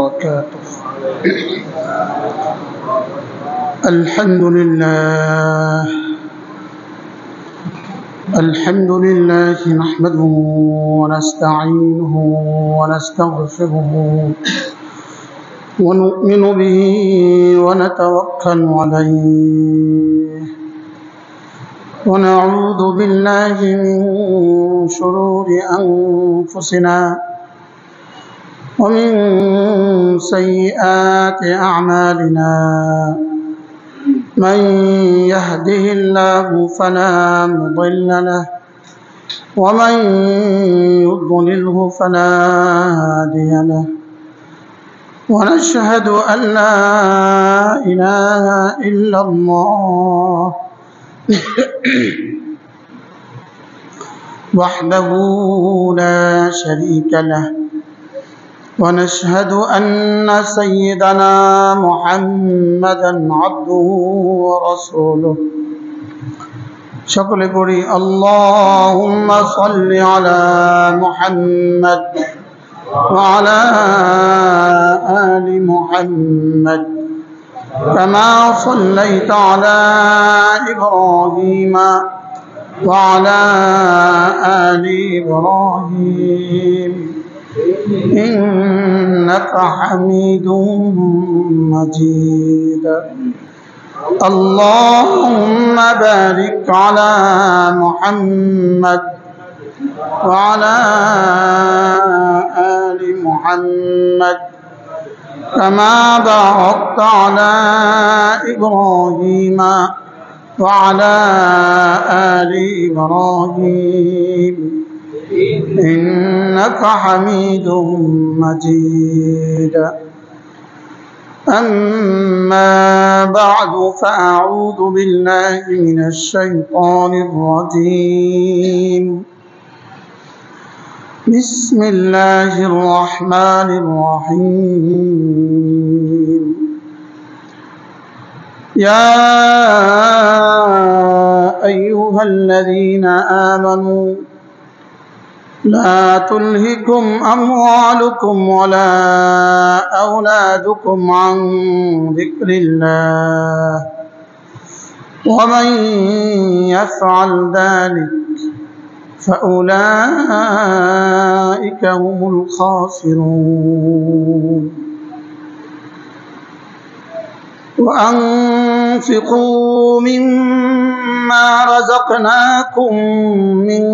وبركاته. الحمد لله نحمده ونستعينه ونستغفره ونؤمن به ونتوكل عليه ونعوذ بالله من شرور أنفسنا ومن سيئات أعمالنا من يهده الله فلا مضل له ومن يضلله فلا هادي له ونشهد أن لا إله إلا الله وحده لا شريك له ونشهد أن سيدنا محمدا عبده ورسوله شكر قولي اللهم صل على محمد وعلى آل محمد كما صليت على إبراهيم وعلى آل إبراهيم إنك حميد مجيد اللهم بارك على محمد وعلى آل محمد كما باركت على إبراهيم وعلى آل إبراهيم إنك حميد مجيد أما بعد فأعوذ بالله من الشيطان الرجيم بسم الله الرحمن الرحيم يا أيها الذين آمنوا لا تلهكم أموالكم ولا أولادكم عن ذكر الله ومن يفعل ذلك فأولئك هم الخاسرون وأنفقوا مما رزقناكم من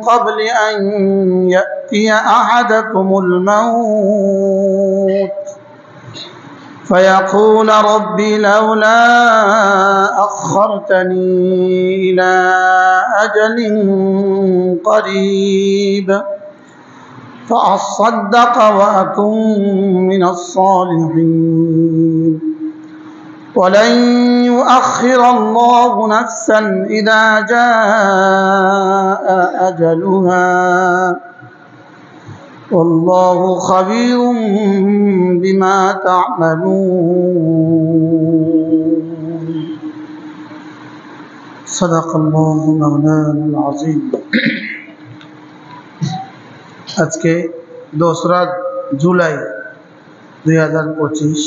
قبل أن يأتي أحدكم الموت فيقول رب لولا أخرتني إلى أجل قريب فأصدق وأكن من الصالحين ولن يؤخر الله نفسا إذا جاء أجلها والله خبير بما تعملون صدق الله مولانا العظيم আজকে 2 জুলাই 2025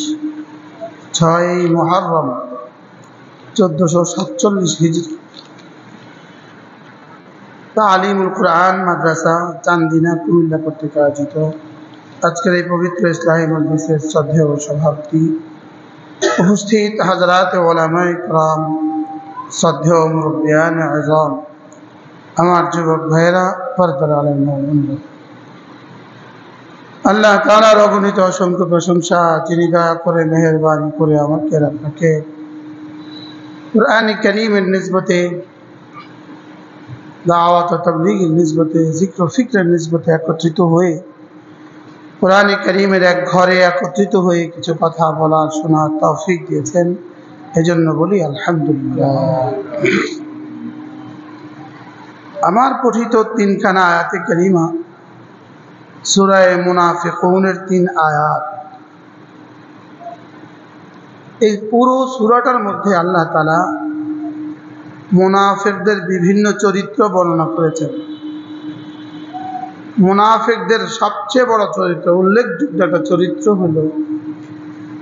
6 মুহররম 1447 হিজরি তালিমুল কুরআন মাদ্রাসা চান্দিনা কুমিল্লা কর্তৃক আয়োজিত আজকের এই পবিত্র ইসলামী মজলিসের শ্রদ্ধেয় সভাপতি উপস্থিত হযরত উলামায়ে কিরাম শ্রদ্ধেয় মুরব্বিয়ান আযম আমার যুবক ভাইরা পর্দার আলেম আল্লাহ তাআলার অগণিত অসংখ্য প্রশংসা যিনি দয়া করে মেহেরবানি করে আমাকে আপনাকে কুরআন কারীমের নিসবতে দাওয়াত ও তাবলীগের নিসবতে জিক্র ও ফিকরের নিসবতে একত্রিত হয়ে কুরআন কারীমের এক ঘরে একত্রিত হয়ে কিছু কথা বলার শোনার তৌফিক দিয়েছেন এজন্য বলি আলহামদুলিল্লাহ। আমার পঠিত 3খানা আয়াতে কারিমা সূরা মুনাফিকুনের 3 আয়াত। এই পুরো সূরাটার মধ্যে আল্লাহ তাআলা মুনাফিকদের বিভিন্ন চরিত্র বর্ণনা করেছেন। মুনাফিকদের সবচেয়ে বড় চরিত্র, উল্লেখযোগ্য একটা চরিত্র হলো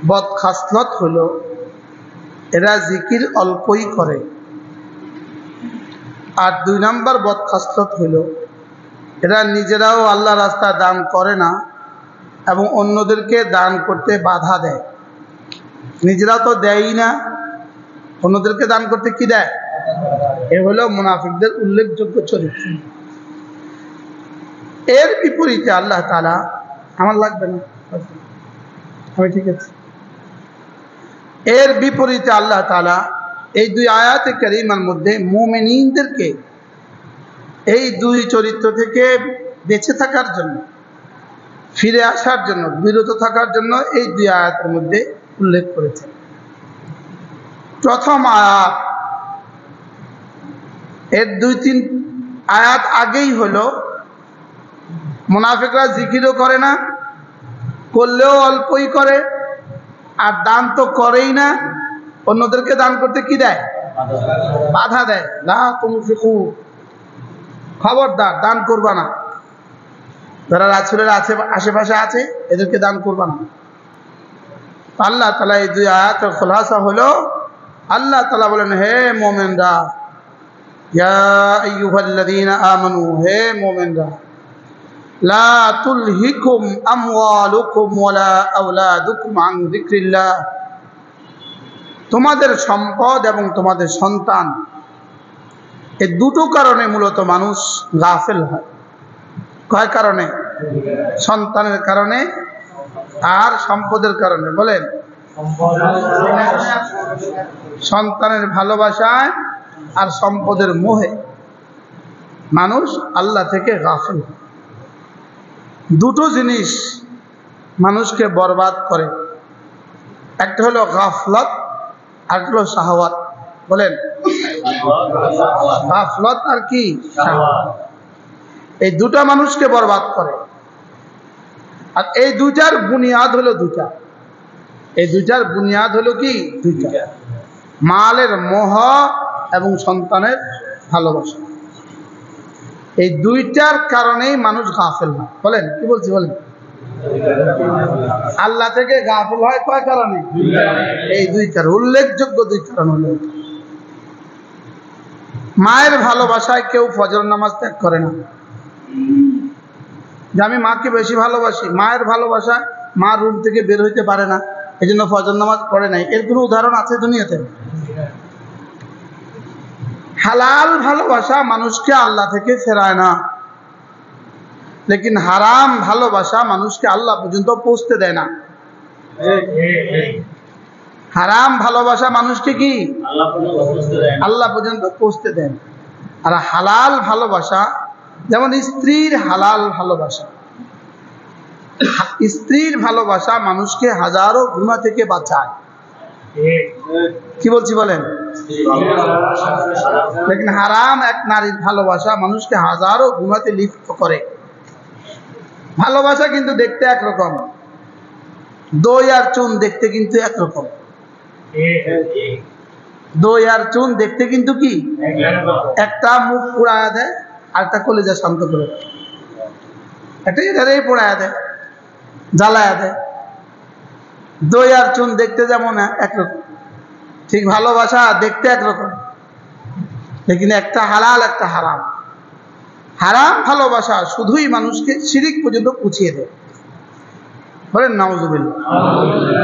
বদখাসলত হলো এরা জিকির অল্পই করে। আর 2 নম্বর বদখাসলত হলো এরা নিজেরাও আল্লাহ রাস্তায় দান করে না এবং অন্যদেরকে দান করতে বাধা দেয়। নিজেরা তো দেয়ই না, অন্যদেরকে দান করতে কি দেয়? এ হলো মুনাফিকদের উল্লেখযোগ্য চরিত্র। এর বিপরীতে আল্লাহ তাআলা, আমার লাগবে না, আমি ঠিক আছে। এর বিপরীতে আল্লাহ তাআলা এই 2 আয়াতে কারিমার মধ্যে মুমিনদেরকে এই 2 চরিত্র থেকে বেঁচে থাকার জন্য, ফিরে আসার জন্য, বিরত থাকার জন্য এই 2 আয়াতের মধ্যে উল্লেখ করেছেন। প্রথম আয়াত, এর 2-3 আয়াত আগেই হলো মুনাফিকরা জিকিরও করে না, করলেও অল্পই করে, আর দান তো করেই না, অন্যদেরকে দান করতে কি দেয়? বাধা দেয়। লা তুনফিকু, খবরদার দান করবা না। যারা রাসূলের আশেপাশে আছে এদেরকে দান করবা না। আল্লাহ তাআলা এই 2 আয়াতের খুলাসা হলো, আল্লাহ তাআলা বলেন, হে মুমিনরা, ইয়া আইয়ুহাল্লাযীনা আমানু, হে মুমিনরা, লা তুলহিকুম আমওয়ালুকুম ওয়ালা আওলাদুকুম আন যিকরিল্লাহ, তোমাদের সম্পদ এবং তোমাদের সন্তান, এই 2টো কারণে মূলত মানুষ গাফেল হয়। কয় কারণে? সন্তানের কারণে আর সম্পদের কারণে। বলেন, সন্তানের ভালোবাসায় আর সম্পদের মোহে মানুষ আল্লাহ থেকে গাফেল হয়। 2টো জিনিস মানুষকে বরবাদ করে, একটা হলো গাফলত আর হলো শাহওয়াত। বলেন, গাফলত আর কি? শাহওয়াত। এই 2টা মানুষকে বরবাদ করে। আর এই 2টার বুনিয়াদ হলো 2টা। এই 2টার বুনিয়াদ হলো কি? 2টা, মালের মোহ এবং সন্তানের ভালোবাসা। এই 2টার কারণেই মানুষ গাফেল হয়। বলেন, কি বলছি? বলেন, আল্লাহ থেকে গাফেল হয় কয় কারণে? এই 2 কারণ, উল্লেখযোগ্য 2 কারণ হলো, মায়ের ভালোবাসায় কেউ ফজর নামাজ ত্যাগ করে না, যে আমি মাকে বেশি ভালোবাসি, মায়ের ভালোবাসা মা রুম থেকে বের হইতে পারে না, এই জন্য ফজর নামাজ পড়ে নাই। এর কোনো উদাহরণ আছে দুনিয়াতে? হালাল ভালোবাসা মানুষকে আল্লাহ থেকে ফেরায় না, লেকিন হারাম ভালোবাসা মানুষকে আল্লাহ পর্যন্ত পৌঁছতে দেয় না। হারাম ভালোবাসা মানুষকে কি আল্লাহ পর্যন্ত পৌঁছতে দেয় না। আর হালাল ভালোবাসা, যেমন স্ত্রীর হালাল ভালোবাসা, স্ত্রীর ভালোবাসা মানুষকে হাজারো গুনাহ থেকে বাঁচায়। কি বলছি? বলেন। লেকিন হারাম এক নারীর ভালোবাসা মানুষকে হাজারো গুনাহতে লিপ্ত করে। ভালোবাসা কিন্তু দেখতে একরকম, দই আর চুন দেখতে কিন্তু একরকম। দই আর চুন দেখতে কিন্তু কি? একটা মুখ পুড়ায়া দেয় আর একটা কলিজা শান্ত করে দেয়, একটা এটারেই পোড়ায়া দেয়, জ্বালায়া দেয়। দই আর চুন দেখতে যেমন একরকম, ঠিক ভালোবাসা দেখতে একরকম, লেকিন একটা হালাল একটা হারাম। হারাম ভালোবাসা শুধুই মানুষকে শিরিক পর্যন্ত পৌঁছিয়ে দেয়। বলেন নাউজুবিল্লাহ।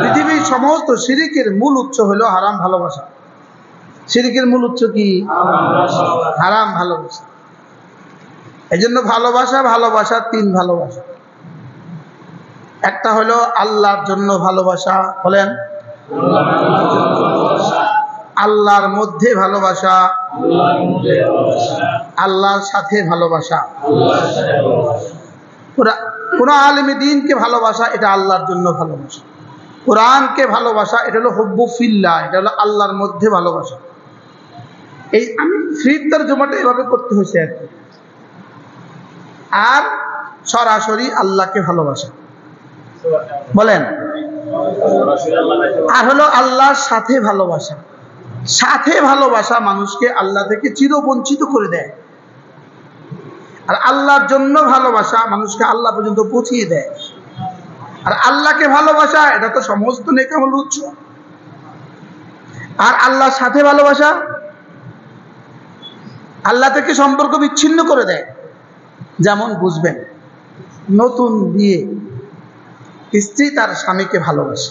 পৃথিবীর সমস্ত শিরিকের মূল উৎস হলো হারাম ভালোবাসা। শিরিকের মূল উৎস কি? হারাম ভালোবাসা। এই জন্য ভালোবাসা 3 ভালোবাসা। একটা হলো আল্লাহর জন্য ভালোবাসা। বলেন, আল্লাহর মধ্যে ভালোবাসা, আল্লাহর সাথে ভালোবাসা। কোন আলেমে দ্বীনকে ভালোবাসা, এটা আল্লাহর জন্য ভালোবাসা। কোরআনকে ভালোবাসা, এটা হলো হুব্বু ফিল্লাহ, এটা হলো আল্লাহর মধ্যে ভালোবাসা। এই আমি ফ্রি তরজমাটা এভাবে করতে হয়েছে আর কি। আর সরাসরি আল্লাহকে ভালোবাসা। বলেন, আর হলো আল্লাহর সাথে ভালোবাসা। সাথে ভালোবাসা মানুষকে আল্লাহ থেকে চিরবঞ্চিত করে দেয়। আর আল্লাহর জন্য ভালোবাসা মানুষকে আল্লাহ পর্যন্ত পৌঁছিয়ে দেয়। আর আল্লাহকে ভালোবাসা এটা তো সমস্ত নেক আমলের উৎস। আর আল্লাহর সাথে ভালোবাসা আল্লাহ থেকে সম্পর্ক বিচ্ছিন্ন করে দেয়। যেমন বুঝবেন, নতুন বিয়ে স্ত্রী তার স্বামীকে ভালোবাসে,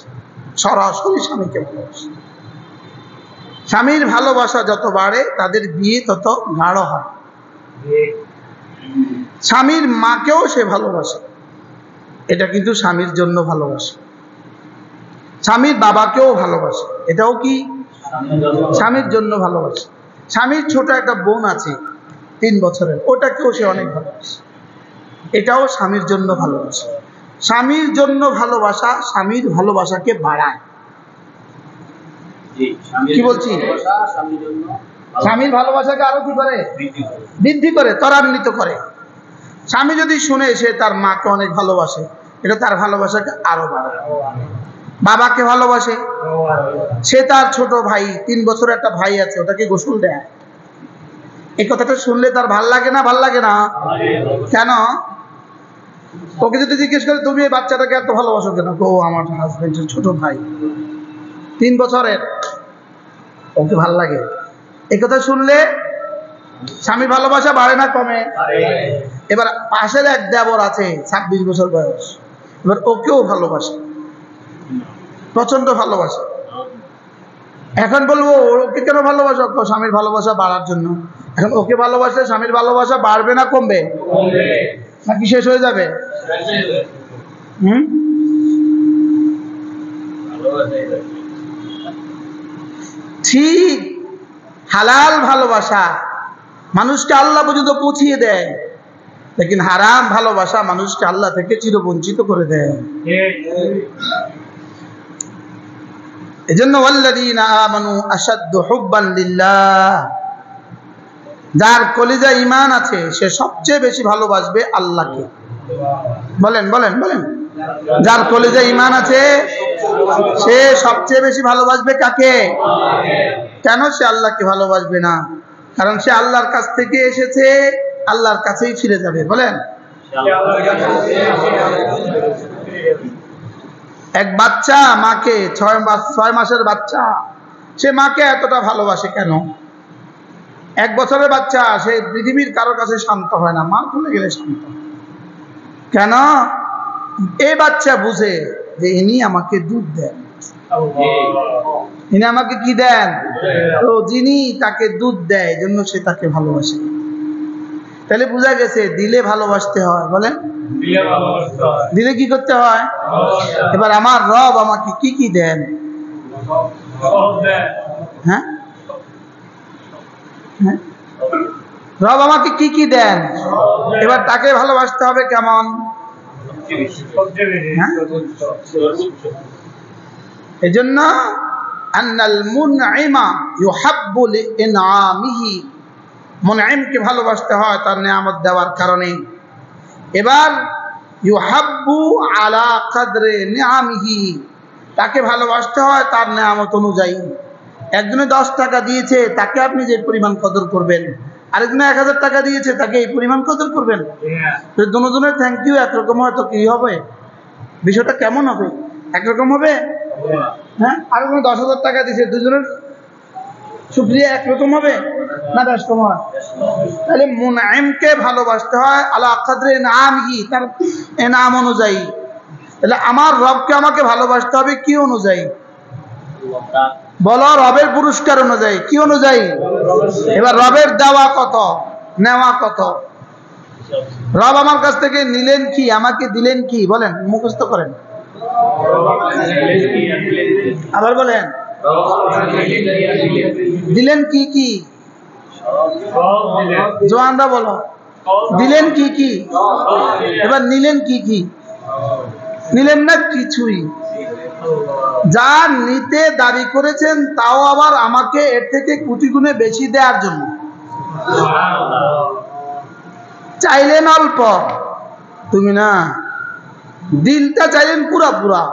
সরাসরি স্বামীকে ভালোবাসে। স্বামীর ভালোবাসা যত বাড়ে তাদের বিয়ে তত গাঢ় হয়। স্বামীর মাকেও সে ভালোবাসে, এটা কিন্তু স্বামীর জন্য ভালোবাসে। স্বামীর বাবাকেও ভালোবাসে, এটাও কি স্বামীর জন্য ভালোবাসে। স্বামীর ছোট একটা বোন আছে 3 বছরের, ওটাকেও সে অনেক ভালোবাসে, এটাও স্বামীর জন্য ভালোবাসে। স্বামীর জন্য ভালোবাসা স্বামীর ভালোবাসাকে বাড়ায়। কি বলছি? স্বামীর ভালোবাসাকে আরো কি করে? বৃদ্ধি করে, ত্বরান্বিত করে। স্বামী যদি শুনে সে তার মাকে অনেক ভালোবাসে, এটা তার ভালোবাসাকে আরো বাড়ায়। বাবাকে ভালোবাসে, সে তার ছোট ভাই 3 বছরের একটা ভাই আছে, ওটাকে গোসল দেয়। এই কথাটা শুনলে তার ভাল লাগে না? ভাল লাগে না কেন? ওকে যদি জিজ্ঞেস করে তুমি এই বাচ্চাটাকে এত ভালোবাসো কেন, ও আমার হাজবেন্ডের ছোট ভাই 3 বছরের, ওকে ভাল লাগে। এই কথা শুনলে স্বামীর ভালোবাসা বাড়ে না কমে? এবার পাশের এক দেবর আছে 26 বছর বয়স, এবার ওকেও ভালোবাসে, প্রচন্ড ভালোবাসে। এখন বলবো ওকে কেন ভালোবাসো? স্বামীর ভালোবাসা বাড়ার জন্য। এখন ওকে ভালোবাসলে স্বামীর ভালোবাসা বাড়বে না কমবে? নাকি শেষ হয়ে যাবে? ঠিক হালাল ভালোবাসা মানুষকে আল্লাহ পর্যন্ত পৌঁছিয়ে দেয়, লেকিন হারাম ভালোবাসা মানুষকে আল্লাহ থেকে চিরবঞ্চিত করে দেয়। এজন্য ওয়াল্লাযীনা আমানু আশাদ্দু হুব্বান লিল্লাহ, যার কলিজা ঈমান আছে সে সবচেয়ে বেশি ভালোবাসবে আল্লাহকে। বলেন বলেন বলেন, যার কলিজা ঈমান আছে সে সবচেয়ে বেশি ভালোবাসবে কাকে? কেন সে আল্লাহকে ভালোবাসবে না? কারণ সে আল্লাহর কাছ থেকে এসেছে, আল্লাহর কাছেই ফিরে যাবে। বলেন, এক বাচ্চা মাকে 6 মাসের বাচ্চা, সে মাকে এতটা ভালোবাসে কেন? 1 বছরের বাচ্চা সে পৃথিবীর কারোর কাছে শান্ত হয় না, মা চলে গেলে শান্ত। কেন? এই বাচ্চা বুঝে যে ইনি আমাকে দুধ দেন, ইনি আমাকে কি দেন? তো যিনি তাকে দুধ দেয় জন্য সে তাকে ভালোবাসে। তাহলে বোঝা গেছে দিলে ভালোবাসতে হয়। বলেন, দিলে কি করতে হয়? এবার আমার রব আমাকে কি কি দেন? হ্যাঁ, রব আমাকে কি কি দেন? এবার তাকে ভালোবাসতে হবে কেমন? এজন্য আন্নাল মুনঈমা ইউহাব্বু লিইনআমিহি, মুনঈমকে ভালোবাসতে হয় তার নিয়ামত দেওয়ার কারণে। এবার ইউহাব্বু আলা কদরে নিআমিহি, তাকে ভালোবাসতে হয় তার নিয়ামত অনুযায়ী। একজনে 10 টাকা দিয়েছে, তাকে আপনি যে পরিমাণ কদর করবেন, আরেকজনে 1000 টাকা দিয়েছে, তাকে এই পরিমাণ কদর করবেন। দুজনের থ্যাংক ইউ একরকম হয় তো কি হবে? বিষয়টা কেমন হবে? একরকম হবে? হ্যাঁ, আরেকজনে 10,000 টাকা দিয়েছে, দুজনের শুকরিয়া একরকম হবে না ব্যস্ত হয়? তাহলে মুনঈমকে ভালোবাসতে হয় আলা কদরে ইনআমিহি, তার ইনাম অনুযায়ী। তাহলে আমার রবকে আমাকে ভালোবাসতে হবে কি অনুযায়ী? বলো, রবের পুরস্কার অনুযায়ী। কি অনুযায়ী? এবার রবের দেওয়া কত, নেওয়া কত? রব আমার কাছ থেকে নিলেন কি, আমাকে দিলেন কি? বলেন, মুখস্থ করেন, আবার বলেন, দিলেন কি কি? জোয়ানরা বলো, দিলেন কি কি? এবার নিলেন কি কি? নিলেন না কিছুই। যা নিতে দাবি করেছেন তাও আবার আমাকে এর থেকে কোটি গুণে বেশি দেওয়ার জন্য। চাইলেন অল্প, তুমি না, দিলটা চাইলেন পুরা পুরা,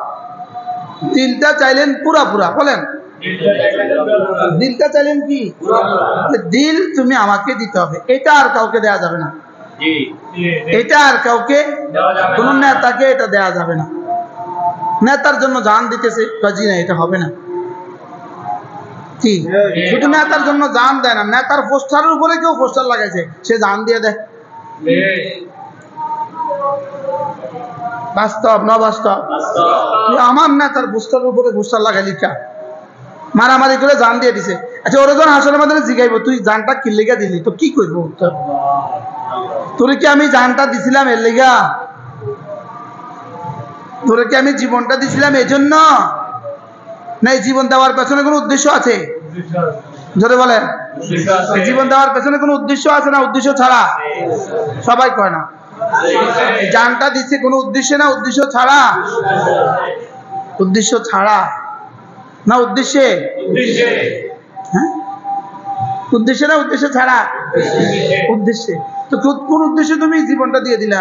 দিলটা চাইলেন পুরা পুরা। বলেন, দিলটা চাইলেন কি? দিল তুমি আমাকে দিতে হবে, এটা আর কাউকে দেয়া যাবে না, এটা আর কাউকে, কোন নেতাকে এটা দেয়া যাবে না। নেতার জন্য জান দিতেছে, জি না এটা হবে না। কি শুধু নেতার জন্য জান দেয় না, নেতার পোস্টারের উপরে কেউ পোস্টার লাগাইছে, সে জান দিয়ে দেয়। বাস্তব না বাস্তব? তুই আমার নেতার পোস্টারের উপরে পোস্টার লাগাই লিখা মারামারি করে জান দিয়ে দিছে। আচ্ছা ওরা যখন হাসরের মাধ্যমে জিগাইব তুই জানটা কি লেগা দিলি, তো কি করবো উত্তর? তোরে কি আমি জানটা দিছিলাম এর লেগা? তোরে কি আমি জীবনটা দিছিলাম এই জন্য? না এই জীবন দেওয়ার পেছনে কোনো উদ্দেশ্য আছে? জোরে বলেন। জীবন দেওয়ার পেছনে কোনো উদ্দেশ্য আছে না উদ্দেশ্য ছাড়া? সবাই কয় না। জানটা দিচ্ছে কোনো উদ্দেশ্যে না উদ্দেশ্য ছাড়া? উদ্দেশ্য ছাড়া না উদ্দেশ্যে? হ্যাঁ উদ্দেশ্যে না উদ্দেশ্য ছাড়া? উদ্দেশ্যে। তো কোন উদ্দেশ্যে তুমি জীবনটা দিয়ে দিলা?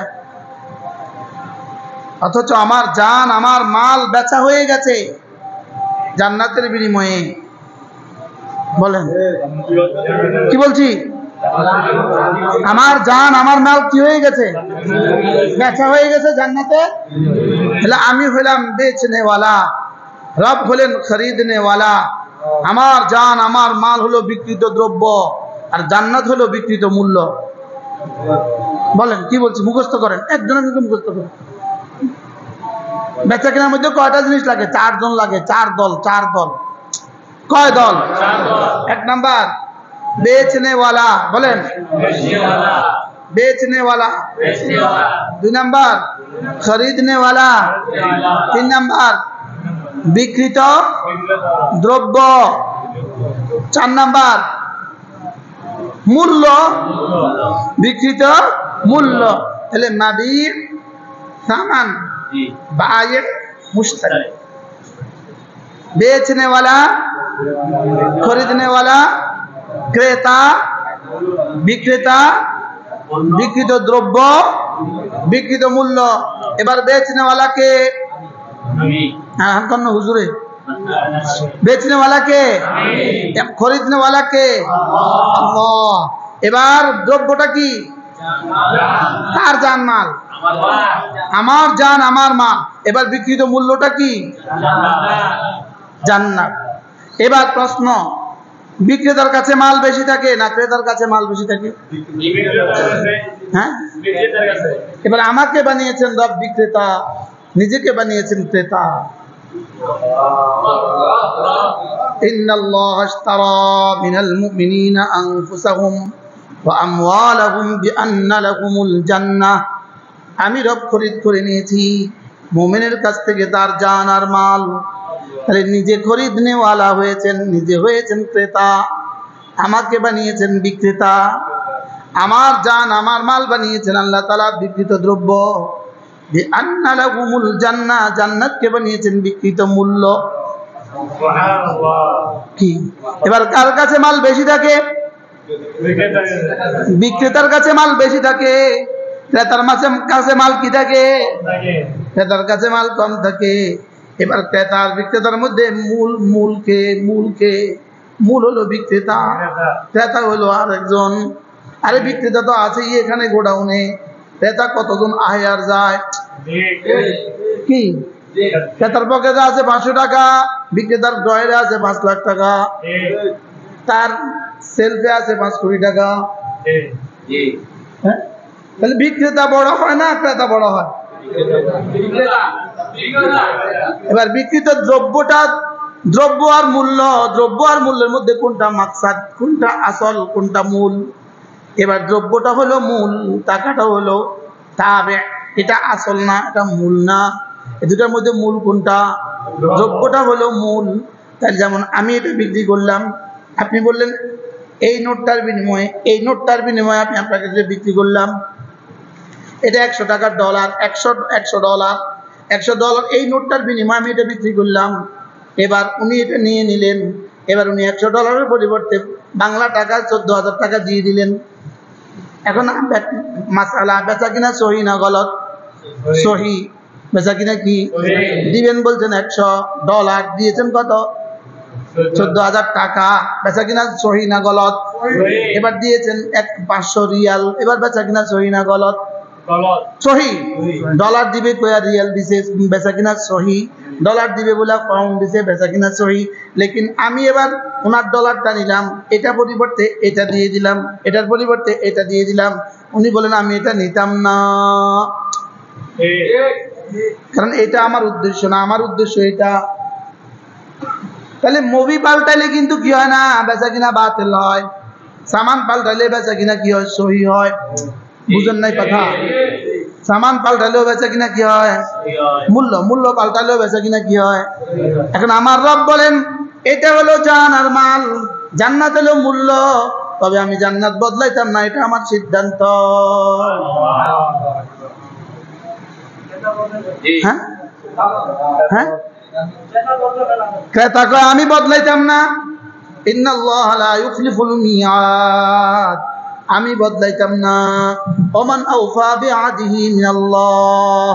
অথচ আমার জান আমার মাল বেচা হয়ে গেছে জান্নাতের বিনিময়ে। বলেন কি বলছি? আমার জান আমার মাল কি হয়ে গেছে? বেচা হয়ে গেছে জান্নাতে। তাহলে আমি হইলাম বেচনেওয়ালা, রব হলেন খরিদনেওয়ালা। আমার জান আমার মাল হলো বিকৃত দ্রব্য, আর জান্নাত হলো বিকৃত মূল্য। বলেন কি বলছি? মুখস্থ করেন, একজনের কিন্তু মুখস্থ করেন। বেচা কেনার মধ্যে কয়টা জিনিস লাগে? 4 জন লাগে, 4 দল। 4 দল। কয় দল? 1 নাম্বার বেচনেওয়ালা, বলেন বেচনেওয়ালা। 2 নাম্বার খরিদনেওয়ালা। 3 নাম্বার বিকৃত দ্রব্য। 4 নাম্বার মূল্য, বিকৃত মূল্য। তাহলে মাবি সামান बाये मुश्तरी, बेचने वाला खरीदने वाला क्रेता विक्रेता विकृत द्रव्य विकृत मूल्य। एबार बेचने वाला के हम कौन हुजूरे? बेचने वाला के, खरीदने वाला के अल्लाह। एबार द्रव्यटा की? तार जान माल, আমার জান আমার মা। এবার বিকৃত মূল্যটা কি? জান্নাত। এবার প্রশ্ন, বিক্রেতার কাছে মাল বেশি থাকে না ক্রেতার কাছে মাল বেশি থাকে? হ্যাঁ এবার আমাকে বানিয়েছেন রব বিক্রেতা, নিজেকে বানিয়েছেন ক্রেতা। ইন্নাল্লাহা আশতারা মিনাল মুমিনিনা আনফুসাহুম ওয়া আমওয়ালাহুম বিআন্না লাহুমুল জান্নাহ। আমি রব খরিদ করে নিয়েছি মুমিনের কাছ থেকে তার জান আর মাল। তাহলে নিজে খরিদনেওয়ালা হয়েছেন, নিজে হয়েছেন ক্রেতা, আমাকে বানিয়েছেন বিক্রেতা। আমার জান আমার মাল বানিয়েছেন আল্লাহ তাআলা বিকৃত দ্রব্য। বিআন্না লাহুমুল জান্নাহ, জান্নাতকে বানিয়েছেন বিকৃত মূল্য। সুবহানাল্লাহ। কি এবার কার কাছে মাল বেশি থাকে? বিক্রেতার কাছে মাল বেশি থাকে। ক্রেতার কাছে মাল কি থাকে? ক্রেতার কাছে মাল কম থাকে। এবার ক্রেতার বিক্রেতার মধ্যে মূল হলো বিক্রেতা, ক্রেতা হলো আরেকজন। আরে বিক্রেতা তো আছেই এখানে গোডাউনে, ক্রেতা কতজন আয় আর যায়। কি ক্রেতার পকেটে আছে 500 টাকা, বিক্রেতার ড্রয়ারে আছে 5 লাখ টাকা, তার সেলফে আছে 5 কোটি টাকা। হ্যাঁ তাহলে বিক্রেতা বড় হয় না ক্রেতা বড় হয়? এবার বিক্রিত দ্রব্যটা, দ্রব্য আর মূল্যের মধ্যে কোনটা মাকসাদ, কোনটা আসল, কোনটা মূল? এবার দ্রব্যটা হলো মূল, টাকাটা হলো তাবে, এটা আসল না, এটা মূল না। এই দুটার মধ্যে মূল কোনটা? দ্রব্যটা হলো মূল। তাই যেমন আমি এটা বিক্রি করলাম, আপনি বললেন এই নোটটার বিনিময়ে আমি আপনার কাছে বিক্রি করলাম, এটা 100 টাকার ডলার, 100 ডলার এই নোটটার বিনিময়ে আমি এটা বিক্রি করলাম। এবার উনি এটা নিয়ে নিলেন, এবার উনি 100 ডলারের পরিবর্তে বাংলা টাকা 14,000 টাকা দিয়ে দিলেন। এখন মাসালা বেচা কিনা সহি না গলত? সহি। বেচা কিনা কি দিবেন বলছেন? 100 ডলার দিয়েছেন কত? 14,000 টাকা। বেচা কিনা সহি না গলত? এবার দিয়েছেন 500 রিয়াল, এবার বেচা কিনা সহি না গলত? সহি। ডলার দিবে কয়া রিয়াল দিছে, বেচা কিনা সহি। ডলার দিবে বলে ফর্ম দিছে, বেচা কিনা সহি। লেকিন আমি এবার ওনার ডলারটা নিলাম, এটা পরিবর্তে এটা দিয়ে দিলাম, এটার পরিবর্তে এটা দিয়ে দিলাম। উনি বলেন আমি এটা নিতাম না, কারণ এটা আমার উদ্দেশ্য না, আমার উদ্দেশ্য এটা। তাহলে মুভি পাল্টাইলে কিন্তু কি হয় না, বেচা কিনা বাতিল হয়। সামান পাল্টাইলে বেচা কিনা কি হয়, সহি হয়। বুঝেন নাই কথা? সামান পাল্টালেও বেচা কিনা কি হয়, মূল্য পাল্টালেও বেচা কিনা কি হয়। এখন আমার রব বলেন এটা হলো জান আর মাল, জান্নাত হলো মূল্য, তবে আমি জান্নাত বদলাইতাম না, এটা আমার সিদ্ধান্ত। হ্যাঁ হ্যাঁ, ক্রেতা কয় আমি বদলাইতাম না, ইন্নাল্লাহ লা ইউখলিফুল মিয়াদ, আমি বদলাইতাম না। ওমান আওফা বিআদিহি মিনাল্লাহ,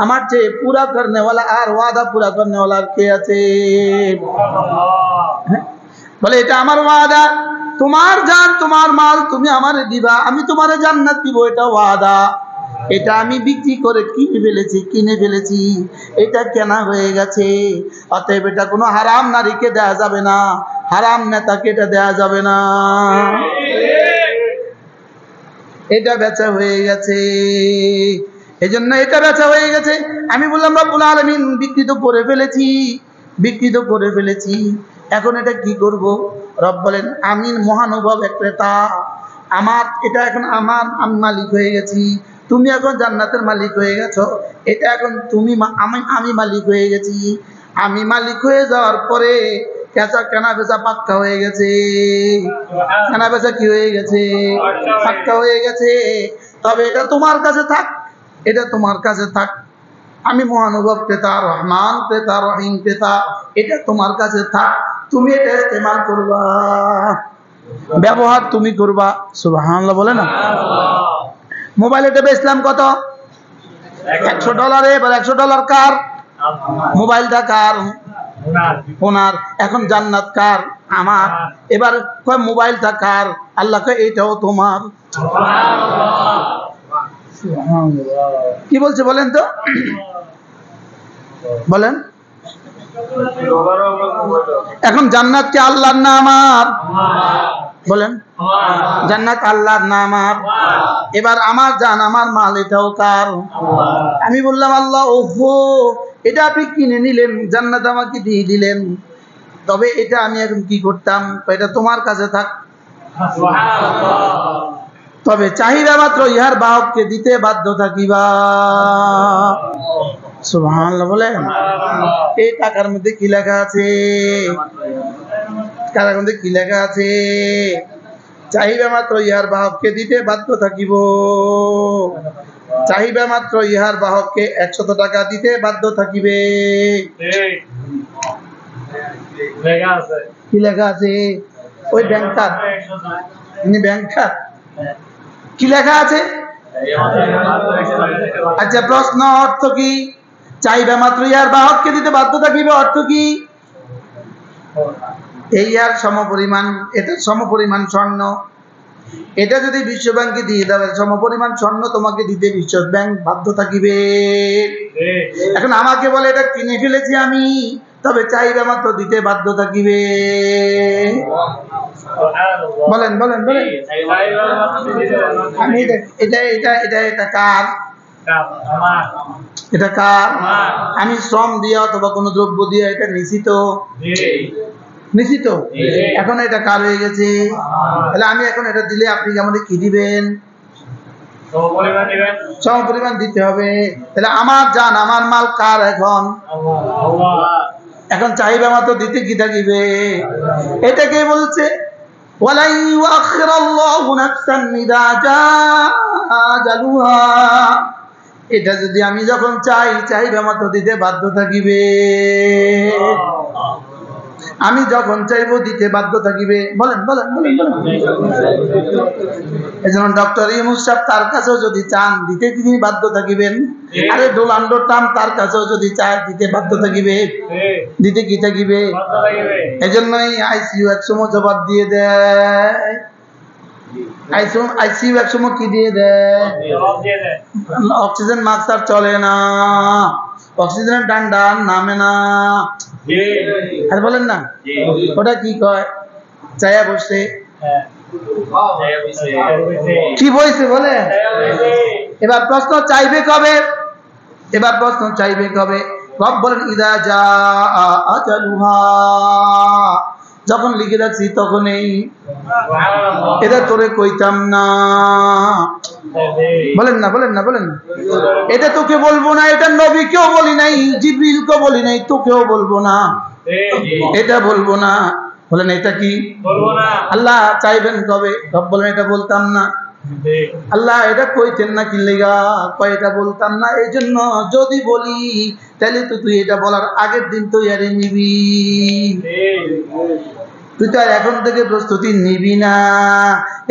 আমার চেয়ে পুরা করনেওয়ালা আর ওয়াদা পুরা করনেওয়ালা কে আছে? বলে এটা আমার ওয়াদা, তোমার জান তোমার মাল তুমি আমারে দিবা, আমি তোমারে জান্নাত দিব, এটা ওয়াদা। এটা আমি বিক্রি করে কিনে ফেলেছি, এটা কেনা হয়ে গেছে। অতএব এটা কোনো হারাম নারীকে দেয়া যাবে না, হারাম নেতাকে এটা দেয়া যাবে না, এটা বেচা হয়ে গেছে। এই জন্য এটা বেচা হয়ে গেছে। আমি বললাম রব্বুল আলামিন বিক্রি তো করে ফেলেছি, এখন এটা কি করব? রব বলেন আমি মহানুভব এক ক্রেতা, আমার এটা এখন আমি মালিক হয়ে গেছি, তুমি এখন জান্নাতের মালিক হয়ে গেছো। এটা এখন আমি মালিক হয়ে গেছি। আমি মালিক হয়ে যাওয়ার পরে কেনা বেচা পাক্কা হয়ে গেছে। কেনা বেচা কি হয়ে গেছে? পাক্কা হয়ে গেছে। তবে এটা তোমার কাছে থাক, এটা তোমার কাছে থাক। আমি মহানুভব ক্রেতা, রহমান ক্রেতা, রহিম ক্রেতা, এটা তোমার কাছে থাক, তুমি এটা ইস্তেমাল করবা, ব্যবহার তুমি করবা। সুবহানাল্লাহ বলে না? মোবাইল এটা বেচলাম কত? $100। এবার $100 কার? মোবাইলটা কার? ওনার। এখন জান্নাত কার? আমার। এবার কয় মোবাইলটা কার? আল্লাহ কয় এটাও তোমার। কি বলছে বলেন তো, বলেন। এখন জান্নাত কি আল্লাহর না আমার? বলেন, জান্নাত আল্লাহর না আমার? এবার আমার জান আমার মাল এটাও কার? আমি বললাম আল্লাহ, ওহো এটা আপনি কিনে নিলেন, জান্নাত আমাকে দিয়ে দিলেন, তবে এটা আমি এখন কি করতাম? এটা তোমার কাছে থাক, তবে চাহিদা মাত্র ইহার বাহককে দিতে বাধ্য থাকিবা। সুবহানাল্লাহ বলেন। এই টাকার মধ্যে কি লেখা আছে? টাকার মধ্যে কি লেখা আছে? চাহিদা মাত্র ইহার বাহককে দিতে বাধ্য থাকিব, চাহিদা মাত্র ইহার বাহককে 100 টাকা দিতে বাধ্য থাকিবে। কি লেখা আছে? ওই ব্যাংকার, ব্যাংকার কি লেখা আছে? আচ্ছা প্রশ্ন, অর্থ কি? চাহিদা মাত্র ইহার বাহককে দিতে বাধ্য থাকিবে, অর্থ কি? এই আর সমপরিমাণ, এটা সমপরিমাণ স্বর্ণ, এটা যদি বিশ্ব ব্যাংকে দিয়ে দেবে, সমপরিমাণ স্বর্ণ তোমাকে দিতে বিশ্ব ব্যাংক বাধ্য থাকিবে। এখন আমাকে বলে এটা কিনে ফেলেছি আমি, তবে চাহিদা মাত্র দিতে বাধ্য থাকিবে। বলেন বলেন বলেন। আমি এটা কার? এটা কার? আমি শ্রম দিয়ে অথবা কোনো দ্রব্য দিয়ে এটা নিশ্চিত। এখন এটা কার হয়ে গেছে? তাহলে আমি এখন এটা দিলে আপনি আমাদের কি দিবেন? সমপরিমাণ দিতে হবে। তাহলে আমার জান আমার মাল কার? এখন চাহিদা মাত্র দিতে কি থাকিবে? এটাকে বলছে ওয়ালাই ইউআখিরাল্লাহু নাফসান ইযা জাআ আজালুহা, এটা যদি আমি যখন চাহিদা মাত্র দিতে বাধ্য থাকিবে, আমি যখন চাইবো দিতে বাধ্য থাকিবে। বলেন বলেন বলেন বলেন। এই জন্য ডক্টর ইউনূস সাহেব তার কাছেও যদি চান দিতে তিনি বাধ্য থাকিবেন। আরে ডোনাল্ড ট্রাম্প তার কাছেও যদি চায় দিতে বাধ্য থাকিবে, দিতে কি থাকিবে? এই জন্যই আইসিইউ একসময় জবাব দিয়ে দেয়, আইসিইউ একসময় কি দিয়ে দেয়? অক্সিজেন মাস্ক আর চলে না, অক্সিজেনের ডান্ডা নামে না, আর বলেন না ওটা কি কয়? চায়া বসে, কি বইছে বলে? এবার প্রশ্ন চাইবে কবে? এবার প্রশ্ন চাইবে কবে? রব বলেন ইদা জা আজালুহা, যখন লিখে রাখছি তখনই। এটা তোরে কইতাম না, বলেন না বলেন না বলেন না। এটা তোকে বলবো না, এটা নবীকেও বলি নাই, জিবরিলকেও বলি নাই, তোকেও বলবো না, এটা বলবো না। বলেন এটা কি? আল্লাহ চাইবেন কবে? রব বলেন এটা বলতাম না। আল্লাহ এটা কইতেন না কি লেগা? কয় এটা বলতাম না, এই জন্য যদি বলি তাহলে তো তুই এটা বলার আগের দিন তৈরি নিবি, তুই তো আর এখন থেকে প্রস্তুতি নিবি না,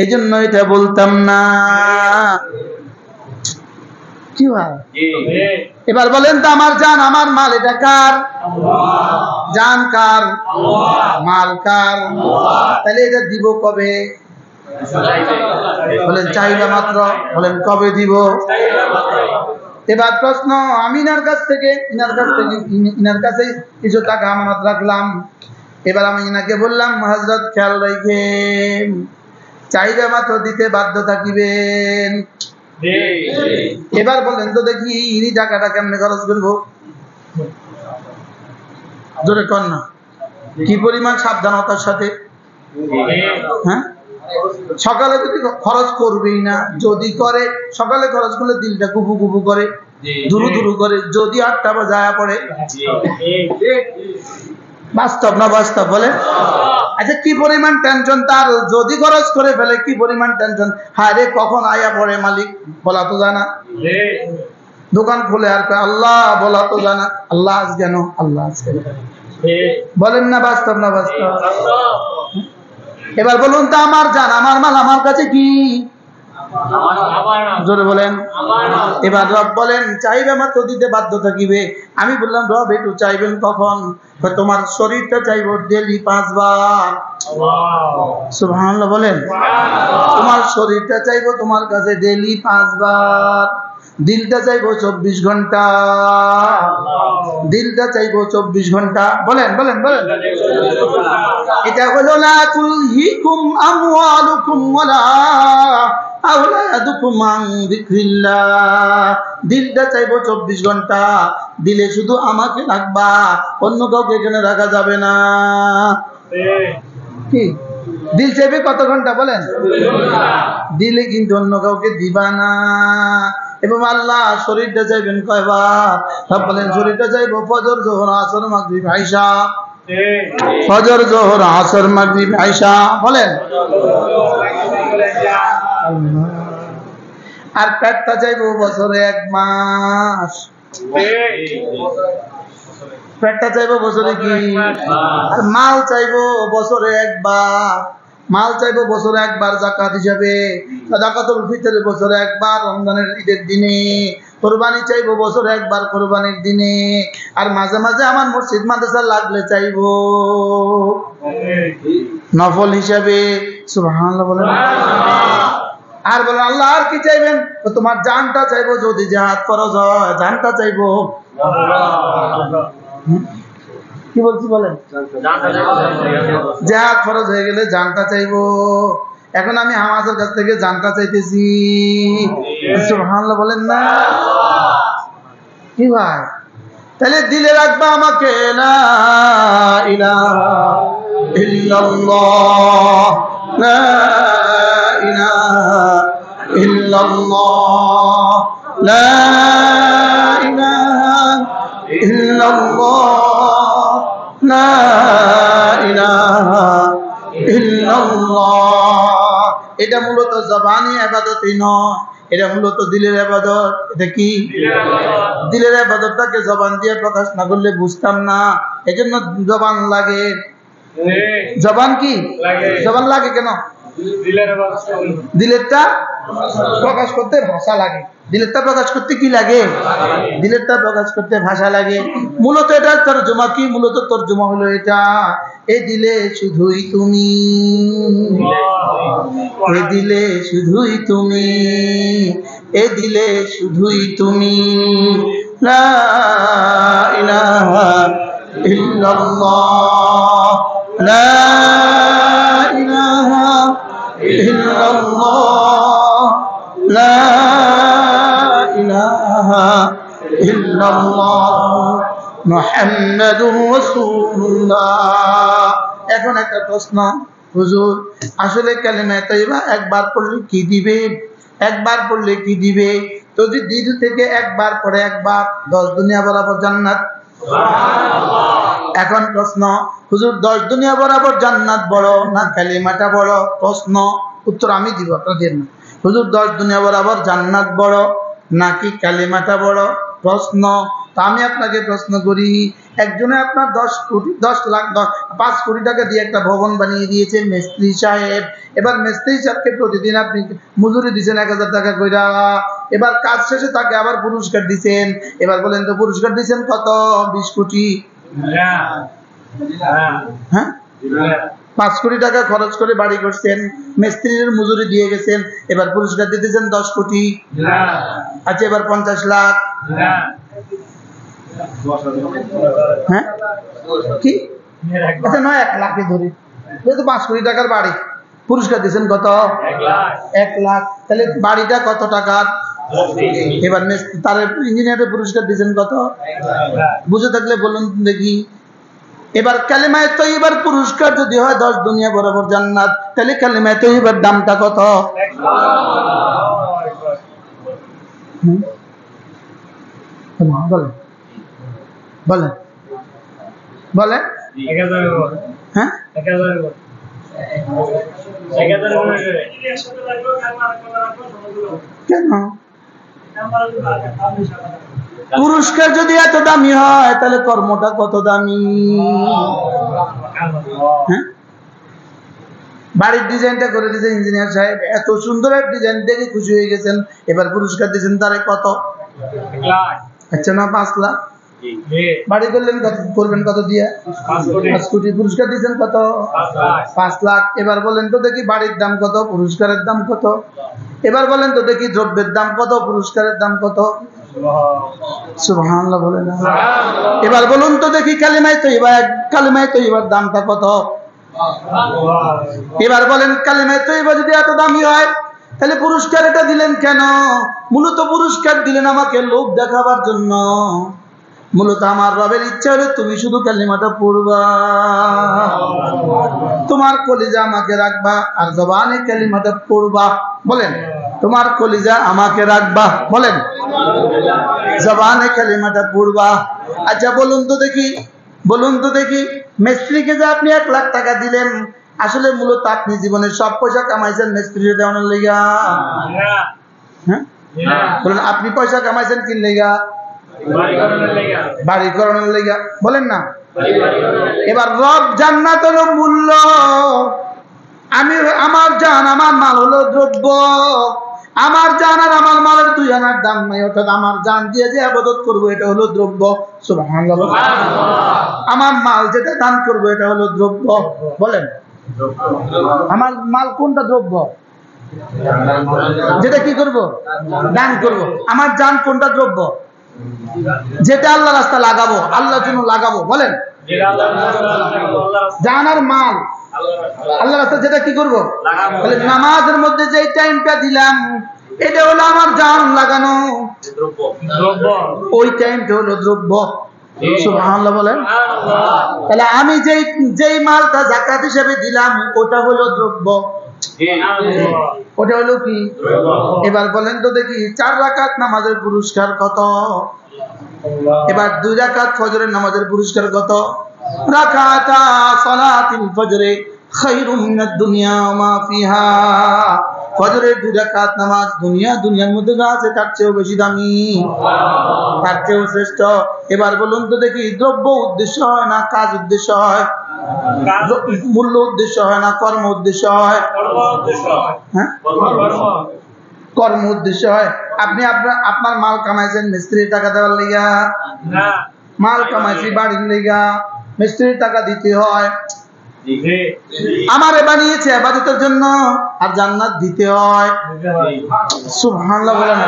এই জন্য এটা বলতাম না। কি ভাই? এবার বলেন তো আমার জান আমার মাল এটা কার? জান কার? মাল কার? তাহলে এটা দিব কবে? বলেন চাইবা মাত্র। বলেন কবে দিব? এবার প্রশ্ন, আমি ইনার কাছে কিছু টাকা আমানত রাখলাম। এবার আমি ইনাকে বললাম হযরত খেয়াল রাখেন, চাইবা মাত্র দিতে বাধ্য থাকিবেন। এবার বলেন তো দেখি ইনি টাকাটা কেমনে খরচ করবো? জোরে কর না, কি পরিমাণ সাবধানতার সাথে। হ্যাঁ, সকালে যদি খরচ করবেই না, যদি করে সকালে খরচ করলে দিলটা কুপু কুপু করে, দুরু দুরু করে, যদি 8টা বাজায় পড়ে। বাস্তব না বাস্তব? বলে আচ্ছা কি পরিমাণ টেনশন তার, যদি খরচ করে ফেলে কি পরিমাণ টেনশন। হায় রে কখন আয়া পড়ে মালিক বলা তো জানা, দোকান খুলে আর আল্লাহ বলা তো জানা, আল্লাহ আজ কেন, আল্লাহ আজ কেন। বলেন না বাস্তব না বাস্তব? এবার বলুন তো আমার জান আমার মাল আমার কাছে কি? জোরে বলেন। এবার রব বলেন চাইবে মাত্র দিতে বাধ্য থাকিবে। আমি বললাম রব একটু চাইবেন কখন? তোমার শরীরটা চাইবো ডেলি 5 বার। সুবহানাল্লাহ বলেন। তোমার শরীরটা চাইবো তোমার কাছে ডেলি 5 বার। দিলটা চাইবো 24 ঘন্টা, দিলটা চাইবো 24 ঘন্টা। বলেন বলেন বলেন। এটা হলো লা তুলহিকুম আমওয়ালুকুম ওয়ালা আওলাদুকুম আন যিকরিল্লাহ। দিলটা চাইবো 24 ঘন্টা, দিলে শুধু আমাকে রাখবা, অন্য কাউকে এখানে রাখা যাবে না। কি দিল চাইবে কত ঘন্টা? বলেন। দিলে কিন্তু অন্য কাউকে দিবা না। এবং আল্লাহ শরীরটা চাইবেন কয়বার? সব বলেন শরীরটা চাইবো ফজর জোহর আসর মাগরিব আইশা। ফজর জোহর আসর মাগরিব আইশা। বলেন। আর পেটটা চাইবো বছরে 1 মাস। পেটটা চাইবো বছরে কি? আর মাল চাইবো বছরে 1 বার। মাল চাইবো বছরে 1 বার যাকাত হিসাবে, যাকাতুল ফিতর বছরে 1 বার রমজানের ঈদের দিনে, কুরবানি চাইবো বছরে 1 বার কুরবানির দিনে, আর মাঝে মাঝে আমার মসজিদ মাদ্রাসা লাগলে চাইবো নফল হিসাবে। সুবহানাল্লাহ বলেন। আর বলেন আল্লাহ আর কি চাইবেন? তোমার জানটা চাইবো, যদি জিহাদ ফরজ হয় জানটা চাইবো। কি বলছি বলেন? জিহাদ ফরজ হয়ে গেলে জানটা চাইবো। এখন আমি হামাজের কাছ থেকে জানটা চাইতেছি। সুবহানাল্লাহ বলেন না? কি ভাই? তাহলে দিলে রাখবা আমাকে লা ইলাহা ইল্লাল্লাহ, লা ইলাহা ইল্লাল্লাহ, লা ইলাহা ইল্লাল্লাহ, লা ইলাহা ইল্লাল্লাহ। এটা মূলত জবানি ইবাদতই নয়, এটা মূলত দিলের ইবাদত। এটা কি? দিলের ইবাদতটাকে জবান দিয়ে প্রকাশ না করলে বুঝতাম না, এজন্য জবান লাগে। জবান কি জবান লাগে কেন? দিলেরটা প্রকাশ করতে ভাষা লাগে। দিলেরটা প্রকাশ করতে কি লাগে? দিলেরটা প্রকাশ করতে ভাষা লাগে। মূলত এটা তরজমা কি? মূলত তরজমা হলো এটা, এ দিলে শুধুই তুমি, এ দিলে শুধুই তুমি, এ দিলে শুধুই তুমি, লা ইলাহা ইল্লাল্লাহ, লা ইলাহা ইল্লাল্লাহ, লা ইলাহা ইল্লাল্লাহ মুহাম্মাদুর রাসূলুল্লাহ। এখন একটা প্রশ্ন, হুজুর আসলে কালিমা তাইয়্যিবা একবার পড়লে কি দিবে? একবার পড়লে কি দিবে? তো যদি দিল থেকে একবার পড়ে একবার 10 দুনিয়া বরাবর জান্নাত। এখন প্রশ্ন, হুজুর 10 দুনিয়া বরাবর জান্নাত বড় না কালিমাটা বড়? প্রশ্ন, উত্তর আমি দিব, আপনাদের না। হুজুর 10 দুনিয়া বরাবর জান্নাত বড় নাকি কালিমাটা বড়? প্রশ্ন। তো আমি আপনাকে প্রশ্ন করি, একজনে আপনার 10 লাখ 5 কোটি টাকা দিয়ে একটা ভবন বানিয়ে দিয়েছে মিস্ত্রি সাহেব। এবার মিস্ত্রি সাহেবকে প্রতিদিন আপনি মজুরি দিচ্ছেন 1000 টাকা কইরা। এবার কাজ শেষে তাকে আবার পুরস্কার দিচ্ছেন। এবার বলেন তো পুরস্কার দিচ্ছেন কত? 20 কোটি। হ্যাঁ, 5 কোটি টাকা খরচ করে বাড়ি করছেন, মিস্ত্রির মজুরি দিয়ে গেছেন, এবার পুরস্কার দিতেছেন 10 কোটি। আচ্ছা এবার 50 লাখ। হ্যাঁ কি? আচ্ছা নয় 1 লাখে ধরি, যেহেতু 5 কোটি টাকার বাড়ি, পুরস্কার দিচ্ছেন কত? 1 লাখ। তাহলে বাড়িটা কত টাকার? এবার তার ইঞ্জিনিয়ারের পুরস্কার দিচ্ছেন কত? বুঝে থাকলে বলুন দেখি। এবার কালিমায়ে তাইয়্যিবার পুরস্কার যদি হয় 10 দুনিয়া বরাবর জান্নাত, তাহলে কালিমায়ে তাইয়্যিবার দামটা কত? বলেন বলেন বলেন। হ্যাঁ কেন? পুরস্কার যদি এত দামি হয় তাহলে কর্মটা কত দামি? হ্যাঁ, বাড়ির ডিজাইনটা করে দিয়েছেন ইঞ্জিনিয়ার সাহেব, এত সুন্দর এক ডিজাইন দেখে খুশি হয়ে গেছেন, এবার পুরস্কার দিয়েছেন তারে কত? আচ্ছা না 5 লাখ। বাড়ি করলেন করবেন কত দিয়ে? 5 কোটি। পুরস্কার দিয়েছেন কত? 5 লাখ। এবার বলেন তো দেখি বাড়ির দাম কত, পুরস্কারের দাম কত? এবার বলেন তো দেখি দ্রব্যের দাম কত, পুরস্কারের দাম কত? সুবহানাল্লাহ বলেন না। এবার বলুন তো দেখি কালিমায়ে তাইয়্যিবার দামটা কত? এবার বলেন কালিমায়ে তাইয়্যিবা যদি এত দামি হয় তাহলে পুরস্কার এটা দিলেন কেন? মূলত পুরস্কার দিলেন আমাকে লোক দেখাবার জন্য। মূলত আমার রবের ইচ্ছা হলো তুমি শুধু কালিমাটা পড়বা, তোমার কলিজা আমাকে রাখবা আর জবানে কালিমাটা পড়বা। বলেন তোমার কলিজা আমাকে রাখবা, বলেন জবানে কালিমাটা পড়বা। আচ্ছা বলুন তো দেখি মিস্ত্রিকে যে আপনি 1 লাখ টাকা দিলেন, আসলে মূলত আপনি জীবনের সব পয়সা কামাইছেন মিস্ত্রির দেওয়ানোর লেগা? হ্যাঁ বলেন, আপনি পয়সা কামাইছেন কি লেগা? বাড়ি করানোর লেগা, বলেন না? এবার রব জান্নাত হলো মূল্য, আমার জান আমার মাল হলো দ্রব্য। আমার জান আর আমার মালের 2 আনার দাম নাই, অর্থাৎ আমার জান দিয়ে যে ইবাদত করবো এটা হলো দ্রব্য। সুবহানাল্লাহ। আমার মাল যেটা দান করবো এটা হলো দ্রব্য। বলেন আমার মাল কোনটা দ্রব্য? যেটা কি করব? দান করব। আমার জান কোনটা দ্রব্য? যেটা আল্লাহ রাস্তা লাগাবো, আল্লাহর জন্য লাগাবো। বলেন জান আর মাল আল্লাহ রাস্তা যেটা কি করব? তাহলে নামাজের মধ্যে যে টাইমটা দিলাম এটা হলো আমার জান লাগানো, ওই টাইমটা হলো দ্রব্য। সুবহানাল্লাহ বলেন। তাহলে আমি যেই মালটা যাকাত হিসেবে দিলাম ওটা হলো দ্রব্য, ওটা হলো কি? এবার বলেন তো দেখি 4 রাকাত নামাজের পুরস্কার কত? এবার 2 রাকাত ফজরের নামাজের পুরস্কার কত? রাকাতা সালাতিল ফজরে খায়রুম মিনাদ দুনিয়া ওয়া মা ফিহা। ফজরের 2 রাকাত নামাজ দুনিয়ার মধ্যে যা আছে তার চেয়েও বেশি দামি, তার চেয়েও শ্রেষ্ঠ। এবার বলুন তো দেখি দ্রব্য উদ্দেশ্য হয় না কাজ উদ্দেশ্য হয়? মূল্য উদ্দেশ্য হয় না কর্ম উদ্দেশ্য হয়? হ্যাঁ কর্ম উদ্দেশ্য হয়। আপনি আপনার মাল কামাইছেন মিস্ত্রির টাকা দেওয়ার লেগা? মাল কামাইছি বাড়ির লেগা, মিস্ত্রির টাকা দিতে হয়। আমারে বানিয়েছে ইবাদতের জন্য আর জান্নাত দিতে হয়। সুবহানাল্লাহ বলেন।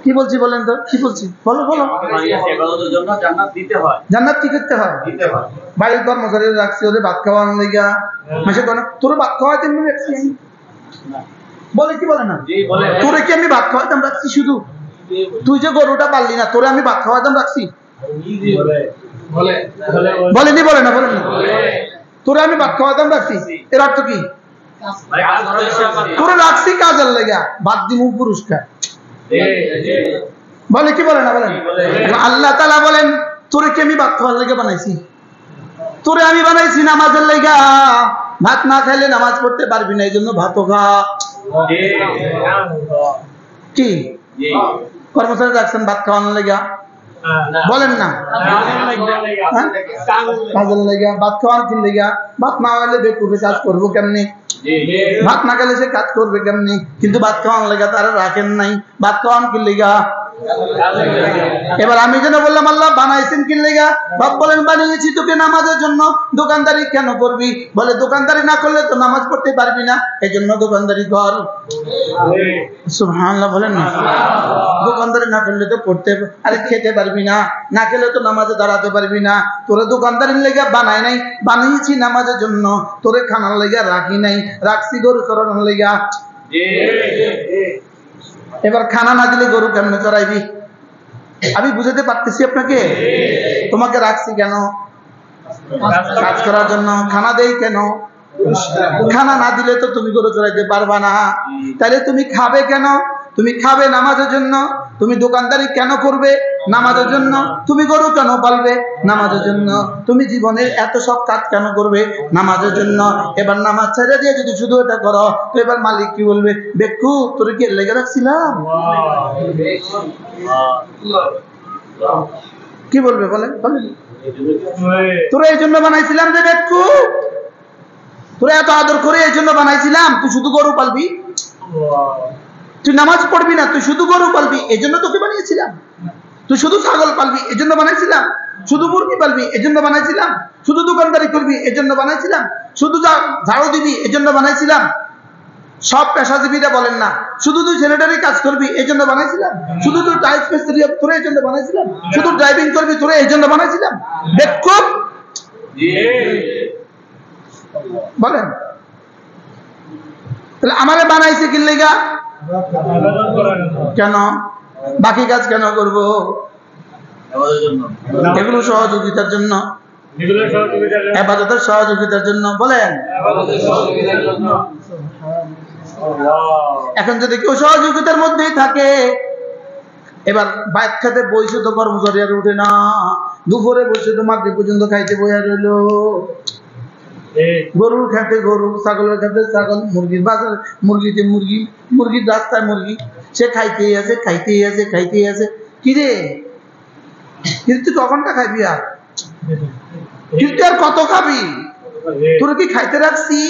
কি বলছি বলেন তো, কি বলছি বলো বলো। জান্নাত কি করতে হয়? বাড়ির কর্মচারী রাখছি ওদের ভাত খাওয়ানো লেগা, মাসে তোর ভাত খাওয়াইতে রাখছি আমি, বলে কি বলে না, তোরে কি আমি ভাত খাওয়াইতাম রাখছি শুধু? তুই যে গরুটা পারলি না, তোরে আমি ভাত খাওয়াইতাম রাখছি? বলেনি, বলে না, বলেন না, তোরে আমি ভাত খাওয়াইতাম রাখছি, এর অর্থ কি? তোরে রাখছি কাজের লেগা, ভাত দিব পুরস্কার, বলে কি বলে না, বলেন। আল্লাহ তাআলা বলেন তোরে কি আমি ভাত খাওয়ার লেগে বানাইছি? তোরে আমি বানাইছি নামাজের লেগা, ভাত না খাইলে নামাজ পড়তে পারবি না, এই জন্য ভাতও খা। কি কর্মচারী রাখছেন ভাত খাওয়ানোর লেগা? বলেন না, কাজের লেগা, ভাত খাওয়ার কি লেগা? ভাত না হলে বেকুবে কাজ করবো কেমনি? ভাত না খেলে সে কাজ করবে কেমনি? কিন্তু ভাত খাওয়ানোর লেগা তারা রাখেন নাই, ভাত খাওয়ান কি লেগা? এবার আমি যেন বললাম আল্লাহ বানাইছেন কি লেগা? বাপ বলেন বানিয়েছি তোকে নামাজের জন্য। দোকানদারি কেন করবি? বলে দোকানদারি না করলে তো নামাজ পড়তে পারবি না, এই জন্য দোকানদারি কর। সুবহানাল্লাহ বলেন না, দোকানদারি না করলে তো পড়তে আরে খেতে পারবি না, না খেলে তো নামাজে দাঁড়াতে পারবি না। তোরে দোকানদারির লেগা বানাই নাই, বানিয়েছি নামাজের জন্য। তোরে খানার লেগা রাখি নাই, রাখছি গরু চড়ানোর লেগা। এবার খানা না দিলে গরু কেমনে চড়াইবি? আমি বুঝাতে পারতেছি আপনাকে? তোমাকে রাখছি কেন? কাজ করার জন্য। খানা দেই কেন? খানা না দিলে তো তুমি গরু চড়াইতে পারবা না। তাহলে তুমি খাবে কেন? তুমি খাবে নামাজের জন্য। তুমি দোকানদারি কেন করবে? নামাজের জন্য। তুমি গরু কেন পালবে? নামাজের জন্য। তুমি জীবনের এত সব কাজ কেন করবে? নামাজের জন্য। এবার নামাজ ছেড়ে দিয়ে যদি শুধু এটা করো, তো এবার মালিক কি বলবে? বেকু তোর কি লেগে রাখছিলাম? কি বলবে বলেন? তোরা এই জন্য বানাইছিলাম যে বেকু, তোরা এত আদর করে এই জন্য বানাইছিলাম, তুই শুধু গরু পালবি, তুই নামাজ পড়বি না, তুই শুধু গরু পালবি, এই জন্য তোকে বানিয়েছিলাম। তুই শুধু ছাগল পালবি, এই জন্য বানাইছিলাম। শুধু মুরগি পালবি, এই জন্য বানাইছিলাম। শুধু দোকানদারি করবি, এই জন্য বানাইছিলাম। শুধু ঝাড়ু দিবি, এই জন্য বানাইছিলাম। সব পেশাজীবীরা বলেন না, শুধু তুই ছেলেটারই কাজ করবি, এই জন্য বানাইছিলাম। শুধু তুই টাইলস মিস্ত্রি তোরে এই জন্য বানাইছিলাম। শুধু ড্রাইভিং করবি, তোরে এই জন্য বানাইছিলাম। বেকুব বলেন। তাহলে আমারে বানাইছে কি লেগা? কেন? বাকি কাজ কেন করব? এগুলো সহযোগিতার জন্য, ইবাদতের সহযোগিতার জন্য। বলেন এখন যদি কেউ সহযোগিতার মধ্যেই থাকে, এবার বাইক খেতে বইছে তো কর্মচারী আর উঠে না, দুপুরে বসে তো মাগরিব পর্যন্ত খাইতে বইয়া রইল। গরুর খেতে গরু, ছাগলের খেতে ছাগল, মুরগির বাজার মুরগিতে মুরগি, মুরগির রাস্তায় মুরগি, সে খাইতেই আছে খাইতেই আছে খাইতেই আছে। কিরে কিন্তু তুই কখনটা খাইবি? আর কিন্তু আর কত খাবি? তোর কি খাইতে রাখছি?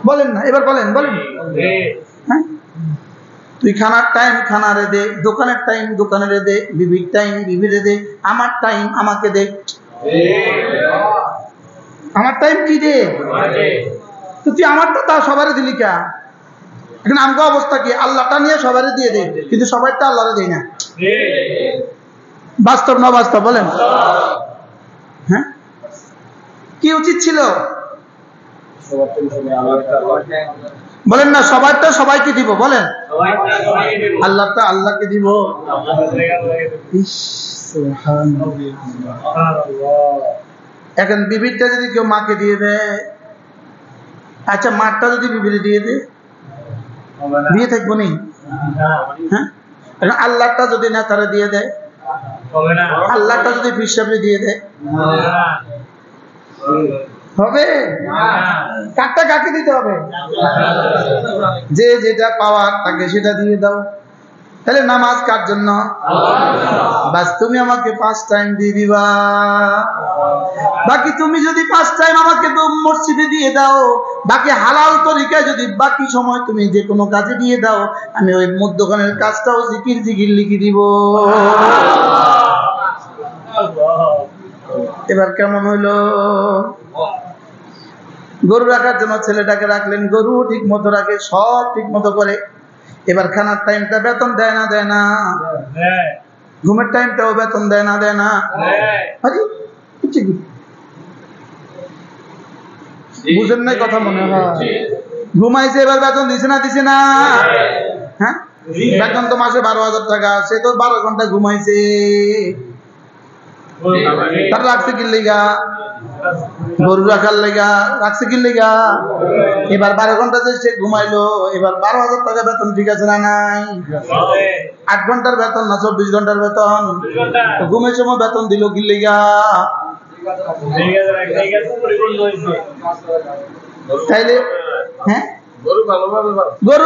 বলেন না, এবার বলেন বলেন। হ্যাঁ, তুই খানার টাইম খানারে দে, দোকানের টাইম দোকানের দে, বিবির টাইম বিবিরে দে, আমার টাইম আমাকে দে। আমার টাইম কি দে? তো তুই আমারটা তা সবারে দিলি কে? এখন আমাকে অবস্থা কি? আল্লাহটা নিয়ে সবারে দিয়ে দে, কিন্তু সবাইটা আল্লাহরে দেই না। বাস্তব না বাস্তব বলেন? হ্যাঁ, কি উচিত ছিল? বলেন না, সবারটা সবাইকে দিব। বলেন আল্লাহটা আল্লাহকে দিব। এখন বিবিরটা যদি কেউ মাকে দিয়ে দেয়, আচ্ছা মারটা যদি বিবিরে দিয়ে দে, দিয়ে থাকবো নি? হ্যাঁ, আল্লাহটা যদি নেতারে দিয়ে দেয়, আল্লাহটা যদি ফিরসাবি দিয়ে দেয়, হবে? কাকটা কাকে দিতে হবে? যে যেটা পাওয়ার তাকে সেটা দিয়ে দাও। তাহলে নামাজ কার জন্য? বাস তুমি আমাকে 5 টাইম দিয়ে দিবা। বাকি তুমি যদি 5 টাইম আমাকে তো মসজিদে দিয়ে দাও, বাকি হালাল তরিকায় যদি বাকি সময় তুমি যে কোনো কাজে দিয়ে দাও, আমি ওই মধ্যখানের কাজটাও জিকির জিকির লিখে দিব। এবার কেমন হইলো? গরু রাখার জন্য ছেলেটাকে রাখলেন, গরু ঠিক মতো রাখে, সব ঠিক মতো করে, এবার খানার টাইমটা বেতন দেয় না দেয় না? ঘুমের টাইমটাও বেতন দেয় না দেয় না? বুঝেন নাই কথা মনে হয়? ঘুমাইছে এবার বেতন দিছে না দিছে না? হ্যাঁ, বেতন তো মাসে 12,000 টাকা, সে তো 12 ঘন্টা ঘুমাইছে। তার রাখছে কি লেগা? গরু রাখার লেগা রাখছে কি লেগা? এবার 12 ঘন্টা যে সে ঘুমাইলো, এবার 12,000 টাকা বেতন ঠিক আছে না নাই? 8 ঘন্টার বেতন না 24 ঘন্টার বেতন? ঘুমের সময় বেতন দিল কি লেগা? তাইলে হ্যাঁ, গরু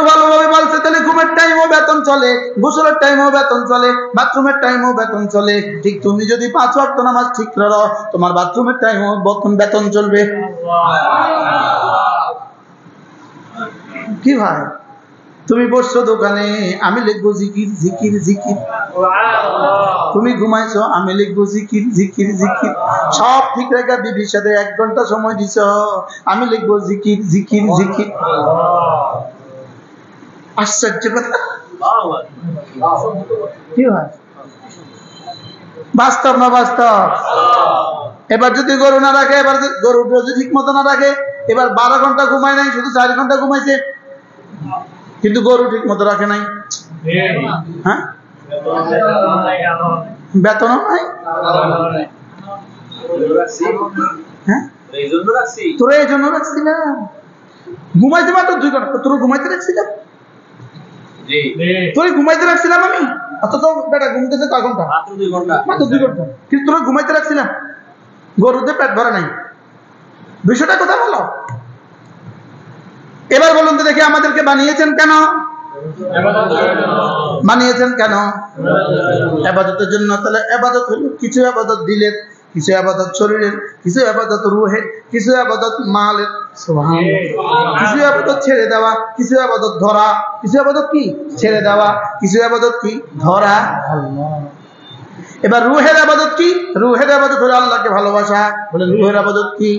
ভালোভাবে পালছে, তাহলে ঘুমের টাইমও বেতন চলে, গোসলের টাইমও বেতন চলে, বাথরুমের টাইমও বেতন চলে। ঠিক তুমি যদি 5 ওয়াক্ত নামাজ ঠিক করো, তোমার বাথরুমের টাইমও বেতন চলবে। কি ভাই, তুমি বসছো দোকানে, আমি লিখবো জিকির জিকির জিকির। তুমি ঘুমাইছো, আমি লিখবো জিকির জিকির জিকির। সব ঠিক রেখে বিবির সাথে 1 ঘন্টা সময় দিছ, আমি লিখবো জিকির জিকির জিকির। আশ্চর্য কথা। কি হয়, বাস্তব না বাস্তব? এবার যদি গরু না রাখে, এবার গরু যদি ঠিক মতো না রাখে, এবার 12 ঘন্টা ঘুমায় নাই, শুধু 4 ঘন্টা ঘুমাইছে, কিন্তু গরু ঠিক মতো রাখে নাই। হ্যাঁ, বেতনও নাই। হ্যাঁ, তোরা এই জন্য রাখছিলাম, ঘুমাইতে মাত্র 2 ঘন্টা, তোর ঘুমাইতে রাখছিলাম, তোর ঘুমাইতে রাখছিলাম আমি। অথচ বেটা ঘুমতেছে কয় ঘন্টা? মাত্র 2 ঘন্টা, কিন্তু তোর ঘুমাইতে রাখছিলাম। গরুতে পেট ভরা নাই, বিষয়টা কথা বলো। এবার বলুন তো দেখি, আমাদেরকে বানিয়েছেন কেন? বানিয়েছেন কেন? ইবাদতের জন্য। তাহলে ইবাদত হলো কিছু ইবাদত দিলের, কিছু ইবাদত শরীরের, কিছু ইবাদত রূহের, কিছু ইবাদত মালের, সুবহানাল্লাহ, কিছু ইবাদত ছেড়ে দেওয়া, কিছু ইবাদত ধরা, কিছু ইবাদত কি ছেড়ে দেওয়া, কিছু ইবাদত কি ধরা। আল্লাহ। এবার রূহের ইবাদত কি? রূহের ইবাদত হলো আল্লাহকে ভালোবাসা। বলে রূহের ইবাদত কি?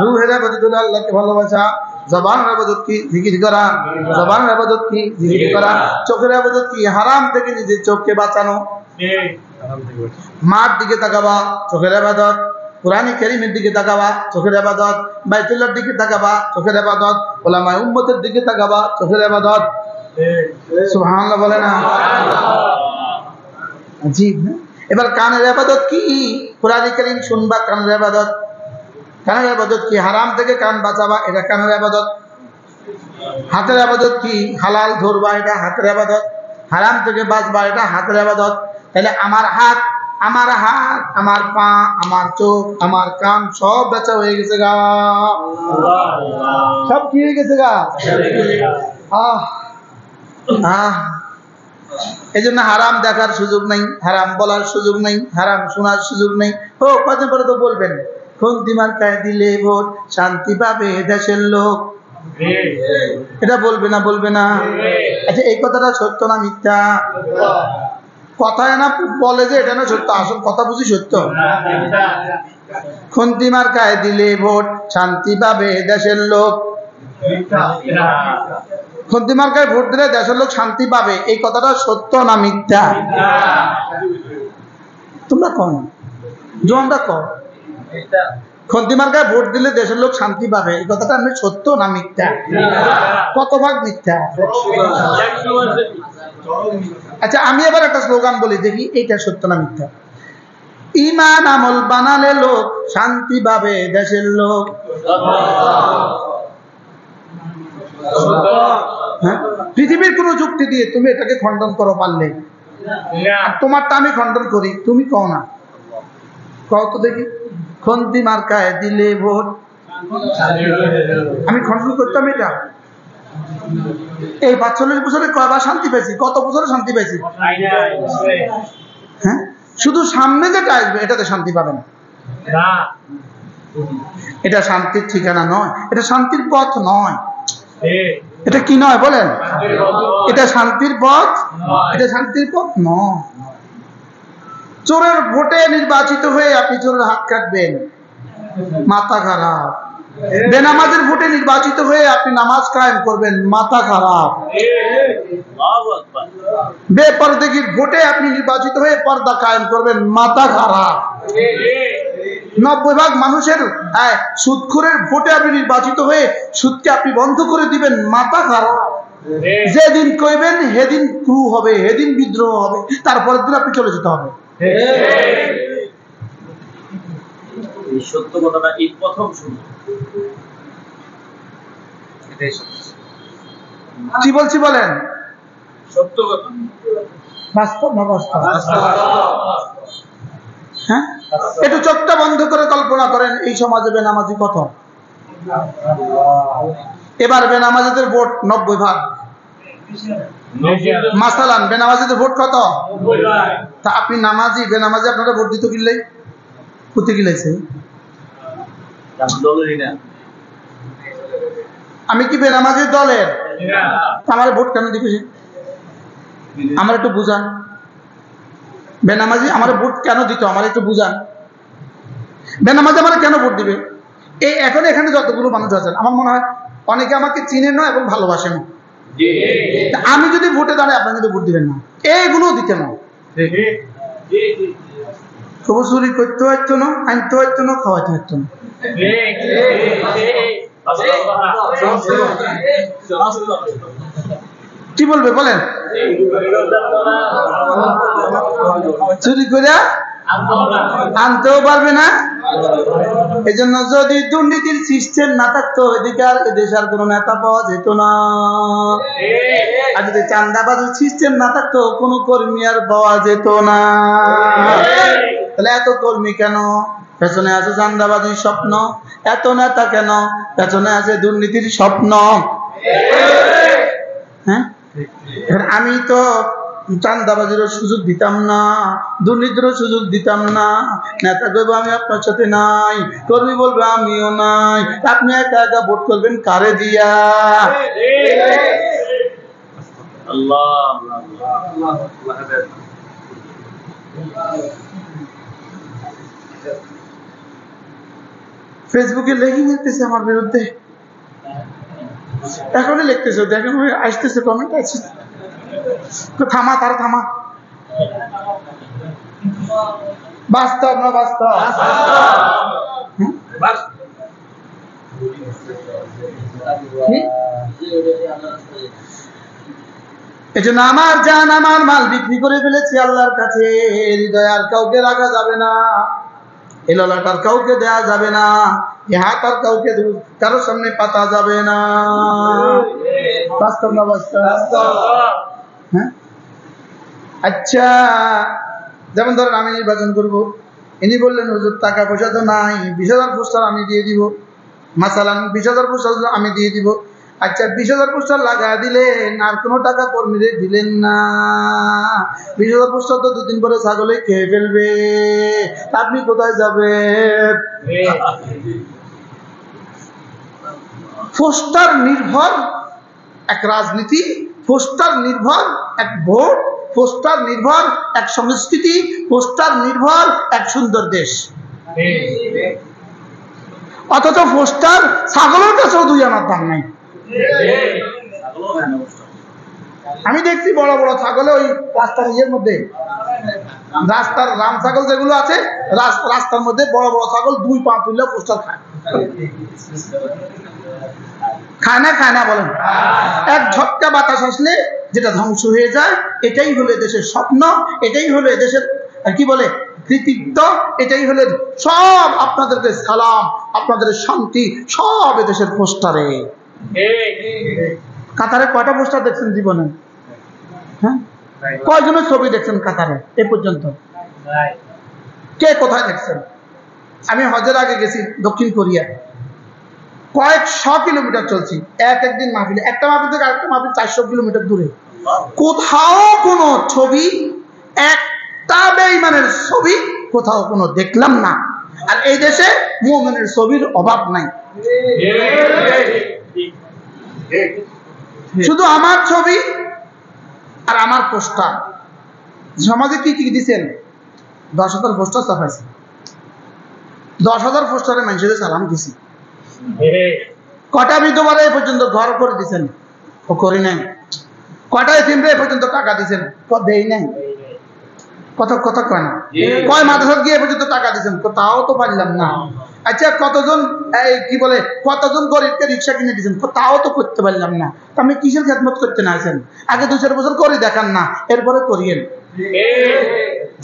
রূহের ইবাদত হলো আল্লাহকে ভালোবাসা। জবানের ইবাদত কি? জিকির করা। জবানের ইবাদত কি? জিকির করা। চোখের ইবাদত কি? হারাম থেকে নিজের চোখকে বাঁচানো। মার দিকে তাকাবা, চোখের ইবাদত। কুরআন কারীমের দিকে তাকাবা, চোখের ইবাদত। বাইতুল্লাহর দিকে তাকাবা, চোখের ইবাদত। উলামায়ে উম্মতের দিকে তাকাবা, চোখের ইবাদত। সুবহানাল্লাহ বলে না? আজীব না? এবার কানের ইবাদত কি? কুরআন কারীম শুনবা, কানের ইবাদত। কানের ইবাদত কি? হারাম থেকে কান বাঁচাবা, এটা কানের ইবাদত। হাতের ইবাদত কি? হালাল ধরবা, এটা হাতের ইবাদত। হারাম থেকে বাঁচবা, এটা হাতের ইবাদত। তাহলে আমার হাত, আমার হাত, আমার পা, আমার চোখ, আমার কান সব বেচা হয়ে গেছে গা। সব কি হয়ে গেছে গা? এই জন্য হারাম দেখার সুযোগ নেই, হারাম বলার সুযোগ নেই, হারাম শোনার সুযোগ নেই। ও কদিন পরে তো বলবেন, খুন্তি মার্কায় দিলে ভোট, শান্তি পাবে দেশের লোক। এটা বলবে না বলবে না? আচ্ছা, এই কথাটা সত্য না মিথ্যা? কথায় না বলে যে এটা না সত্য, আসল কথা বুঝি সত্য। খুন্তি মার্কায় দিলে ভোট, শান্তি পাবে দেশের লোক। খুন্তি মার্কায় ভোট দিলে দেশের লোক শান্তি পাবে, এই কথাটা সত্য না মিথ্যা? তোমরা কম, জোয়ানরা কম। খুন্তি মার্কায় ভোট দিলে দেশের লোক শান্তি পাবে, এই কথাটা আমি সত্য না মিথ্যা? কত ভাগ মিথ্যা? আচ্ছা, আমি এবার একটা স্লোগান বলি, দেখি এইটা সত্য না মিথ্যা। ঈমান আমল বানালে লোক শান্তি পাবে দেশের লোক। হ্যাঁ, পৃথিবীর কোন যুক্তি দিয়ে তুমি এটাকে খণ্ডন করো পারলে? তোমারটা আমি খণ্ডন করি, তুমি কও না, কও তো দেখি। খুন্তি মার্কায় দিলে ভোট, আমি খণ্ডন করতাম এটা। এই 45 বছরে কয়বার শান্তি পাইছি? কত বছরে শান্তি পাইছি? হ্যাঁ, শুধু সামনে যেটা আসবে এটাতে শান্তি পাবেন। এটা শান্তির ঠিকানা নয়, এটা শান্তির পথ নয়। এটা কি নয় বলেন? এটা শান্তির পথ, এটা শান্তির পথ নয়। চোরের ভোটে নির্বাচিত হয়ে আপনি চোরের হাত কাটবেন, মাথা খারাপ। বেনামাজের ভোটে নির্বাচিত হয়ে আপনি নামাজ কায়েম করবেন, মাথা খারাপ। বেপরদেগির ভোটে আপনি নির্বাচিত হয়ে পর্দা কায়েম করবেন, মাথা খারাপ। 90% মানুষের সুদখোরের ভোটে আপনি নির্বাচিত হয়ে সুদকে আপনি বন্ধ করে দিবেন, মাথা খারাপ। যেদিন কইবেন সেদিন ক্রু হবে, সেদিন বিদ্রোহ হবে, তারপরের দিন আপনি চলে যেতে হবে। সত্য কথাটা এই প্রথম শুনি। কি বলছি বলেন? সত্য কথা, বাস্তব না বাস্তব? হ্যাঁ, একটু চোখটা বন্ধ করে কল্পনা করেন এই সমাজে বেনামাজি কত। এবার বেনামাজিদের ভোট 90%। মাসালান বেনামাজিদের ভোট কত? তা আপনি নামাজি, বেনামাজি আপনারা ভোট দিতে কিনলেই কোথা কিলাইছে? আমি কি বেনামাজির দলের? আমার ভোট কেন দিতেছে? আমার একটু বুঝান। বেনামাজি আমার ভোট কেন দিত, আমার একটু বুঝান। বেনামাজি আমার কেন ভোট দিবে? এই এখন এখানে যতগুলো মানুষ আছেন, আমার মনে হয় অনেকে আমাকে চিনেন না এবং ভালোবাসেন। আমি যদি ভোটে দাঁড়াই, আপনারা যদি ভোট দিবেন না, এইগুলো দিতে না। তবু চুরি করতে হইতো না, আনতে হইতো না, খাওয়াইতে হইতো না। কি বলবে বলেন? চুরি করে আনতেও পারবে না। এই জন্য যদি দুর্নীতির সিস্টেম না থাকতো, এদিকে আর এদেশে আর কোনো নেতা পাওয়া যেত না। আর যদি চাঁদাবাজির সিস্টেম না থাকতো, কোনো কর্মী আর পাওয়া যেত না। তাহলে এত কর্মী কেন? পেছনে আছে চাঁদাবাজির স্বপ্ন। এত নেতা কেন? পেছনে আছে দুর্নীতির স্বপ্ন। হ্যাঁ, আমি তো চাঁদাবাজিরও সুযোগ দিতাম না, দুর্নীতিরও সুযোগ দিতাম না। নেতা বলবো আমি আপনার সাথে নাই, কর্মী বলবে আমিও নাই। আপনি একা একা ভোট করবেন কারে দিয়া? ফেসবুকে লেগে যেতেছে আমার বিরুদ্ধে, এখনই লিখতেছে, দেখেন আসতেছে, কমেন্ট আসছে। থামা, তার থামা। বাস্তব না বাস্তব? এই জন্য আমার জান আমার মাল বিক্রি করে ফেলেছি আল্লাহর কাছে। হৃদয় আর কাউকে রাখা যাবে না, এই ললাটার কাউকে দেয়া যাবে না, এই হাত আর কাউকে কারোর সামনে পাতা যাবে না। বাস্তব না বাস্তব? হ্যাঁ, আচ্ছা, যেমন ধরেন আমি নির্বাচন করবো, ইনি বললেন হুজুর টাকা পয়সা তো নাই, 20,000 পোস্টার আমি দিয়ে দিব। মাসালান 20,000 পোস্টার আমি দিয়ে দিব। আচ্ছা, 20,000 পোস্টার লাগা দিলেন, আর কোনো টাকা কর্মীদের দিলেন না। 20,000 পোস্টার তো 2 দিন পরে ছাগলে খেয়ে ফেলবে, আপনি কোথায় যাবেন? পোস্টার নির্ভর এক রাজনীতি, পোস্টার নির্ভর এক ভোট, পোস্টার নির্ভর এক সংস্কৃতি, পোস্টার নির্ভর এক সুন্দর দেশ। অথচ পোস্টার ছাগলের কাছেও 2 আনার দাম নাই। আমি দেখছি বড় বড় ছাগলে ওই রাস্তার ইয়ের মধ্যে, রাস্তার রাম ছাগল যেগুলো আছে, রাস্তার মধ্যে বড় বড় ছাগল 2 পা তুললে পোস্টার খায়। খায় না বলেন? এক ঝটকা বাতাস আসলে যেটা ধ্বংস হয়ে যায়, এটাই হলো দেশের স্বপ্ন, এটাই হলো দেশের কি বলে কৃতিত্ব, এটাই হলো সব। আপনাদেরকে সালাম, আপনাদের শান্তি, সব দেশের পোস্টারে। কাতারে কয়টা পোস্টার দেখছেন জীবনে? হ্যাঁ, কয়জনের ছবি দেখছেন কাতারে এ পর্যন্ত? কে কোথায় দেখছেন? আমি হজের আগে গেছি দক্ষিণ কোরিয়া, কয়েকশো কিলোমিটার চলছি একদিন মাহফিলে, একটা মাহফিল থেকে আরেকটা মাহফিল 400 কিলোমিটার দূরে। কোথাও কোনো ছবি, একটা বেঈমানের ছবি কোথাও কোনো দেখলাম না। আর এই দেশে মুমিনের ছবির অভাব নাই। শুধু আমার ছবি আর আমার পোস্টার। সমাজে কি কি দিচ্ছেন? 10,000 পোস্টার ছাপাইছে, 10,000 পোস্টারে মানুষের সালাম দিছি। কটা বিধবার এই পর্যন্ত ঘর করে দিচ্ছেন? ও করি নাই। কটা এতিমরা এই পর্যন্ত টাকা দিচ্ছেন? দেই নাই। কত কত কয় না? কয় মাদ্রাসা গিয়ে পর্যন্ত টাকা দিচ্ছেন? তাও তো পারলাম না। আচ্ছা কতজন কি বলে কতজন গরিবকে রিক্সা কিনে দিচ্ছেন? তাও তো করতে পারলাম না। আপনি কিসের খেদমত করতে না আছেন? আগে 2-4 বছর করে দেখান না, এরপরে করিয়েন।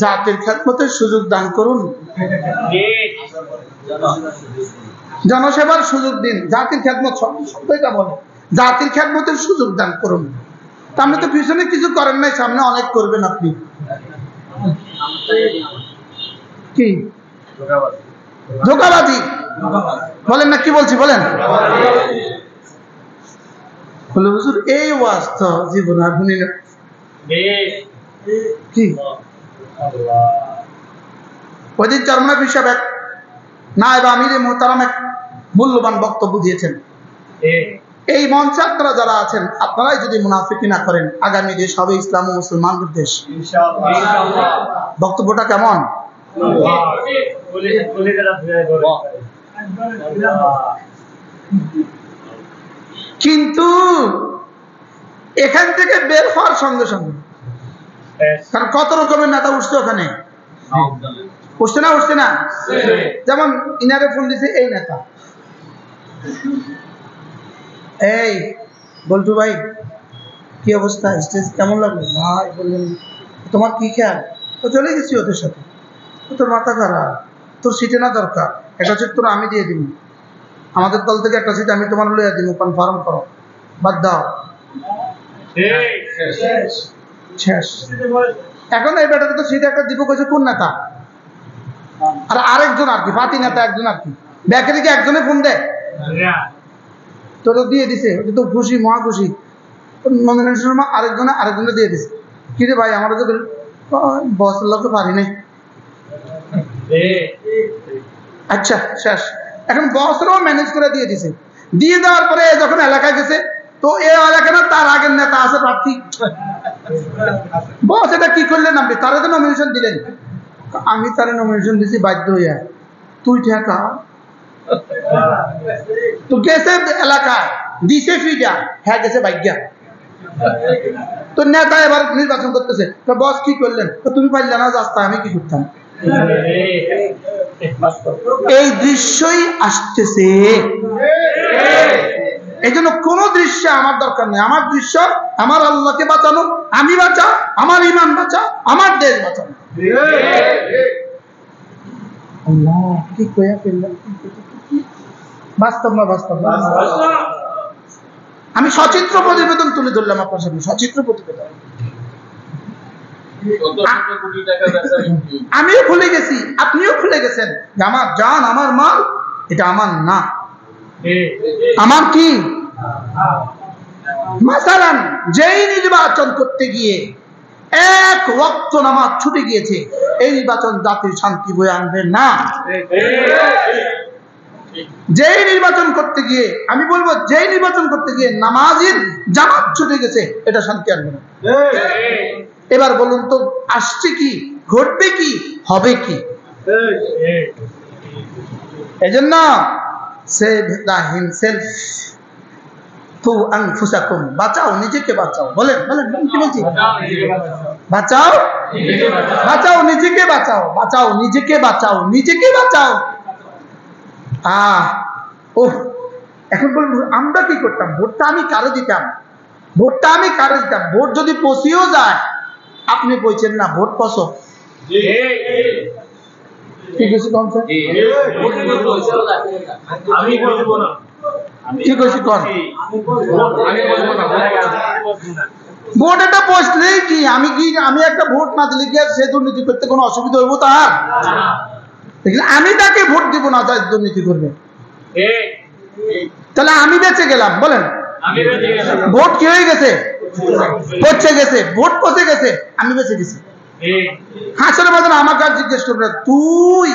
জাতির খেদমতের সুযোগ দান করুন, জনসেবার সুযোগ দিন। জাতির খেদমত শব্দটা বলে, জাতির খেদমতের সুযোগ দান করুন। আপনি তো পিছনে কিছু করেন নাই, সামনে অনেক করবেন আপনি। কি ধোঁকাবাজি বলেন না? কি বলছি বলেন? বলে হুজুর এই ওয়াজ তো জীবন আর শুনি না। কি ওইদিন চরমনা পিসাব এক নায়েব আমিরে মুহতারাম এক মূল্যবান বক্তব্য দিয়েছেন। এই মঞ্চে আপনারা যারা আছেন, আপনারাই যদি মুনাফিকি না করেন, আগামী দেশ হবে ইসলাম ও মুসলমানদের দেশ। বক্তব্যটা কেমন? কিন্তু এখান থেকে বের হওয়ার সঙ্গে সঙ্গে, কারণ কত রকমের নেতা উঠছে ওখানে, উঠছে না? উঠছে না? যেমন ইনারে ফোন দিছে এই নেতা, এই বল্টু ভাই কি অবস্থা, স্টেজ কেমন লাগলো ভাই? বললেন তোমার কি খেয়াল? তো চলে গেছি ওদের সাথে। তোর মাথা খারাপ, তোর সিটে না দরকার, একটা সিট তোর আমি দিয়ে দিব, আমাদের দল থেকে একটা সিট আমি তোমার লইয়া দিব, কনফার্ম করো, বাদ দাও, শেষ। এখন এই বেটাতে তো সিট একটা দিব কইছে কোন নেতা, আর আরেকজন আর কি পাতি নেতা, একজন আর কি ব্যাকে দিকে একজনে ফোন দেয়, তো দিয়ে দিছে, ওটা তো খুশি, মহা খুশি। নমিনেশন আরেকজনে দিয়ে দিছে, কি রে ভাই আমরা তো বসের লোককে পারি নাই। আচ্ছা শেষ। এখন বসরাও ম্যানেজ করে দিয়ে দিছে, দিয়ে দেওয়ার পরে যখন এলাকায় গেছে, তো এই এলাকায় না তার আগের নেতা আছে প্রার্থী, বস এটা কি করলেন আপনি? তারা তো নমিনেশন দিলেন। আমি তারা নমিনেশন দিছি বাধ্য হইয়া, তুই ঠেকা। তো গেছে এলাকায় দিছে ফিডা, হ্যাঁ গেছে ভাগ্যা। তো নেতা এবার নির্বাচন করতেছে, তো বস কি করলেন? তো তুমি পারলে না রাস্তা, আমি কি করতাম? এই দৃশ্যই আসতেছে। এই জন্য কোন দৃশ্য আমার দরকার নেই। আমার দৃশ্য আমার আল্লাহকে বাঁচানো, আমি বাঁচা, আমার ইমান বাঁচা, আমার দেশ বাঁচানো। কি কইয়া ফেললাম, বাস্তব না বাস্তব? আমি সচিত্র প্রতিবেদন তুলে ধরলাম আপনার সামনে, সচিত্র প্রতিবেদন। আমিও ভুলে গেছি, আপনিও ভুলে গেছেন যে আমার জান, আমার মাল, এটা আমার না। আমার কি? মাসালান যেই নির্বাচন করতে গিয়ে এক ওয়াক্ত নামাজ ছুটে গিয়েছে, এই নির্বাচন জাতির শান্তি বয়ে আনবে না। যেই নির্বাচন করতে গিয়ে, আমি বলবো যেই নির্বাচন করতে গিয়ে নামাজের জামাত ছুটে গেছে, এটা শান্তি আনবে না। এবার বলুন তো আসছে কি, ঘটবে কি, হবে কি? এজন্য সেভ দা হিমসেলফ টু আনফুসাকুম, বাঁচাও নিজেকে, বাঁচাও। বলেন বলেন কি বলছি? বাঁচাও, বাঁচাও নিজেকে, বাঁচাও, বাঁচাও নিজেকে, বাঁচাও নিজেকে, বাঁচাও। এখন বলুন আমরা কি করতাম? ভোটটা আমি কারে দিতাম? ভোটটা আমি কারে দিতাম? ভোট যদি পচিও যায়, আপনি বলছেন না ভোট পচ, কি কইছি কম স্যার? কি কইছি কম? ভোট এটা পচলেই কি আমি একটা ভোট না দিলে কি সে দুর্নীতি করতে কোনো অসুবিধা হইব তার? আমি তাকে ভোট দিব না, তাই দুর্নীতি করবে, তাহলে আমি বেঁচে গেলাম। বলেন ভোট কি হয়ে গেছে? পচে গেছে, ভোট পচে গেছে, আমি বেঁচে গেছি। হাসলে বাজার আমার কাছে জিজ্ঞেস করবে, তুই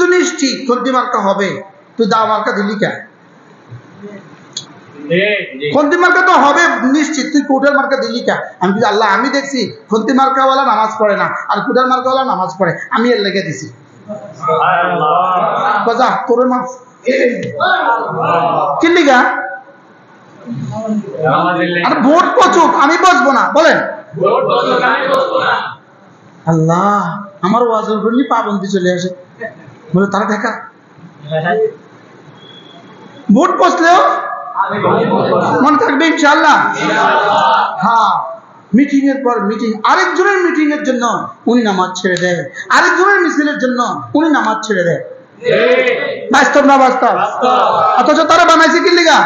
তো নিশ্চিত খন্তি মার্কা হবে, তুই দাও মার্কা দিলি কেন? খন্তি মার্কা তো হবে নিশ্চিত, তুই কোটার মার্কা দিলি কেন? আমি বলি আল্লাহ আমি দেখছি খন্তি মার্কাওয়ালা নামাজ পড়ে না, আর কোটার মার্কাওয়ালা নামাজ পড়ে, আমি এর লেগে দিছি। তোর মাফ কি লিগা? আর ভোট পচুক, আমি বসবো না, বলেন। আল্লাহ, আমার ওয়াজের উপর পাবন্দি চলে আসে, বলে তারা দেখা ভোট পচলেও মনে থাকবে ইনশাআল্লাহ। হ্যাঁ, মিটিং এর পর মিটিং, আরেকজনের মিটিং এর জন্য উনি নামাজ ছেড়ে দেয়, আরেকজনের মিছিলের জন্য উনি নামাজ ছেড়ে দেয়। বাস্তব না বাস্তব? অথচ তারা বানাইছে কি লিগা?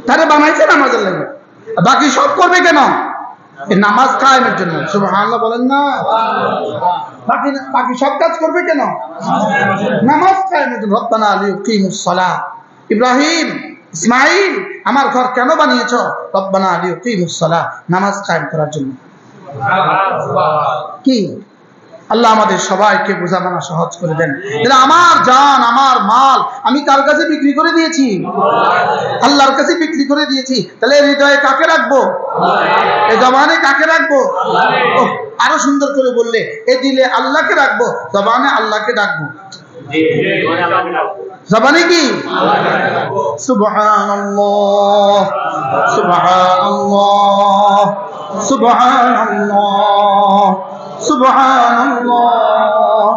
তারা বানাইছে নামাজের লাগে, বাকি সব করবে কেন? নামাজ কায়েমের জন্য। সুবহানাল্লাহ বলেন না? বাকি সব কাজ করবে কেন? নামাজ কায়েমের জন্য। রব্বানা লিয়ুকিমুস সালাহ, ইব্রাহিম ইসমাইল আমার ঘর কেন বানিয়েছো? রব্বানা লিয়ুকিমুস সালাহ, নামাজ কায়েম করার জন্য। কি আল্লাহ আমাদের সবাইকে বোঝা মানা সহজ করে দেন। আমার জান, আমার মাল আমি কার কাছে বিক্রি করে দিয়েছি? আল্লাহর কাছে বিক্রি করে দিয়েছি। তাহলে হৃদয়ে কাকে রাখবো? এ জবানে কাকে রাখবো? আরো সুন্দর করে বললে, এ দিলে আল্লাহকে রাখবো, জবানে আল্লাহকে ডাকবো। জবানে কি? সুবহানাল্লাহ, সুবহানাল্লাহ, সুবহানাল্লাহ, সুবহানাল্লাহ,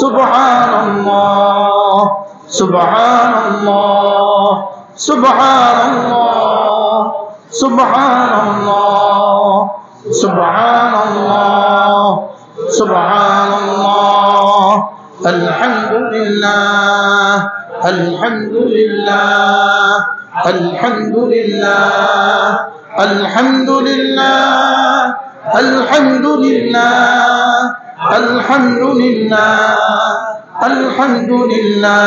সুবহানাল্লাহ, সুবহানাল্লাহ, সুবহানাল্লাহ, সুবহানাল্লাহ, সুবহানাল্লাহ, সুবহানাল্লাহ, আলহামদুলিল্লাহ, আলহামদুলিল্লাহ, আলহামদুলিল্লাহ, আলহামদুলিল্লাহ, আলহামদুলিল্লাহ, আলহামদুলিল্লাহ, আলহামদুলিল্লাহ,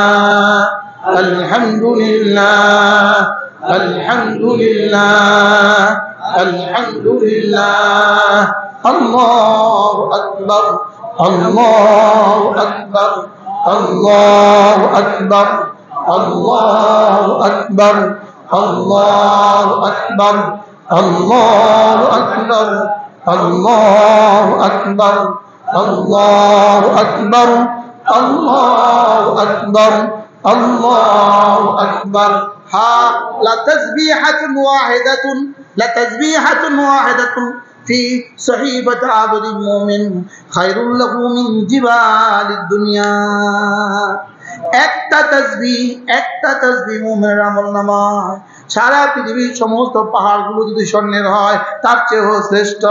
আলহামদুলিল্লাহ, আলহামদুলিল্লাহ, আলহামদুলিল্লাহ, আল্লাহু আকবার, আল্লাহু আকবার, আল্লাহু আকবার, আল্লাহু আকবার, আল্লাহু আকবার, আল্লাহু আকবার, আল্লাহু আকবার, আল্লাহু আকবার, আল্লাহু আকবার, আল্লাহু আকবার। হ্যাঁ, লাতাসবিহাতুন ওয়াহিদাতুন, লাতাসবিহাতুন ওয়াহিদাতুন ফি সহিবাতি আবদিল মুমিন খায়রুল লাহু মিন জিবালিদ দুনিয়া। একটা তাসবিহ মুমিনের আমলনামায় সারা পৃথিবীর সমস্ত পাহাড়গুলো যদি স্বর্ণের হয়, তার চেয়েও শ্রেষ্ঠ।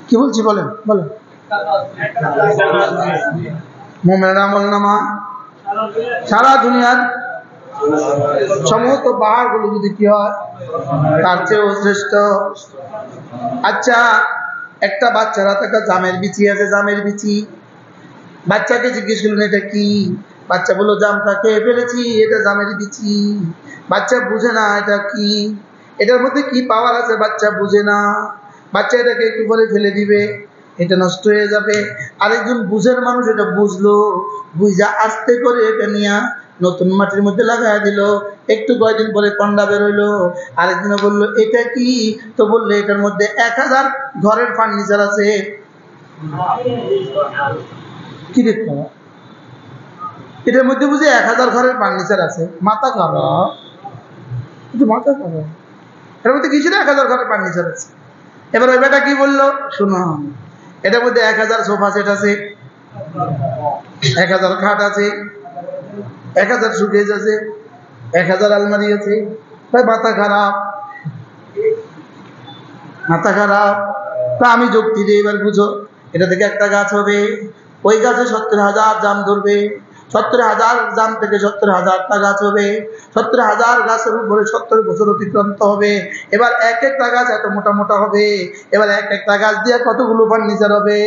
কি বলছি বলেন, বলেন। মুমিনের আমলনামা সারা দুনিয়ার সমস্ত পাহাড়গুলো যদি কি হয়, তার চেয়েও শ্রেষ্ঠ। আচ্ছা, একটা বাচ্চার হাতে একটা জামের বিচি আছে, জামের বিচি। বাচ্চাকে জিজ্ঞেস করলেন এটা কি? বাচ্চা বললো জামটা খেয়ে ফেলেছি, এটা জামের বিচি। বাচ্চা বুঝে না এটা কি, এটার মধ্যে কি পাওয়ার আছে, বাচ্চা বুঝে না। বাচ্চা এটাকে একটু পরে ফেলে দিবে, এটা নষ্ট হয়ে যাবে। আরেকজন বুঝের মানুষ এটা বুঝলো, বুঝা আস্তে করে এটা নিয়ে নতুন মাটির মধ্যে লাগাই দিল। একটু কয়েকদিন পরে কন্ডা বেরোইলো। আরেকজনে বললো এটা কি? তো বললো এটার মধ্যে 1000 ঘরের ফার্নিচার আছে। কি দেখতে এটার মধ্যে বুঝে 1000 ঘরের ফার্নিচার আছে? মাথা খারাপ, একটু মাথা খারাপ। এর মধ্যে কিছু না 1000 ঘরের ফার্নিচার আছে। এবার ওই বেটা কি বললো, শোনো, এটার মধ্যে 1000 সোফা সেট আছে, 1000 খাট আছে, 1000 সুকেজ আছে, 1000 আলমারি আছে। ভাই মাথা খারাপ, মাথা খারাপ। তা আমি যুক্তি দিই, এবার বুঝো, এটা থেকে একটা গাছ হবে, ওই গাছে 70,000 জাম ধরবে, 70,000 জাম থেকে 70,000টা গাছ হবে, 70,000 গাছের উপরে 70 বছর অতিক্রান্ত হবে। এবার এক একটা গাছ এত মোটা মোটা হবে। এবার এক একটা গাছ দিয়ে কতগুলো ফার্নিচার হবে?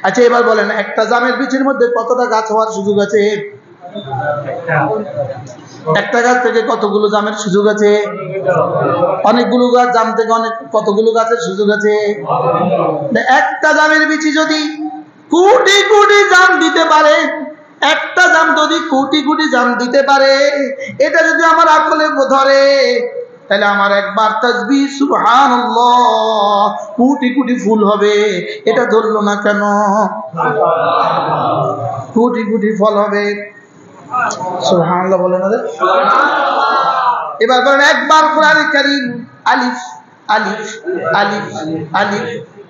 আচ্ছা, এবার বলেন, একটা জামের বীজের মধ্যে কতটা গাছ হওয়ার সুযোগ আছে? একটা গাছ থেকে কতগুলো জামের সুযোগ আছে? অনেকগুলো গাছ, জাম থেকে অনেক কতগুলো গাছের সুযোগ আছে? একটা জামের বীজ যদি কোটি কোটি জাম দিতে পারে, একটা জাম যদি কোটি কোটি জাম দিতে পারে, এটা যদি আমার আকলে ধরে, তাহলে আমার একবার তাসবিহ সুবহানাল্লাহ কোটি কোটি ফুল হবে। এটা ধরলো না কেন? কোটি কোটি ফল হবে। সুবহানাল্লাহ বলেন না? এবার বলেন একবার কোরআনে কারীম আলিফ আলিফ আলিফ আলিফ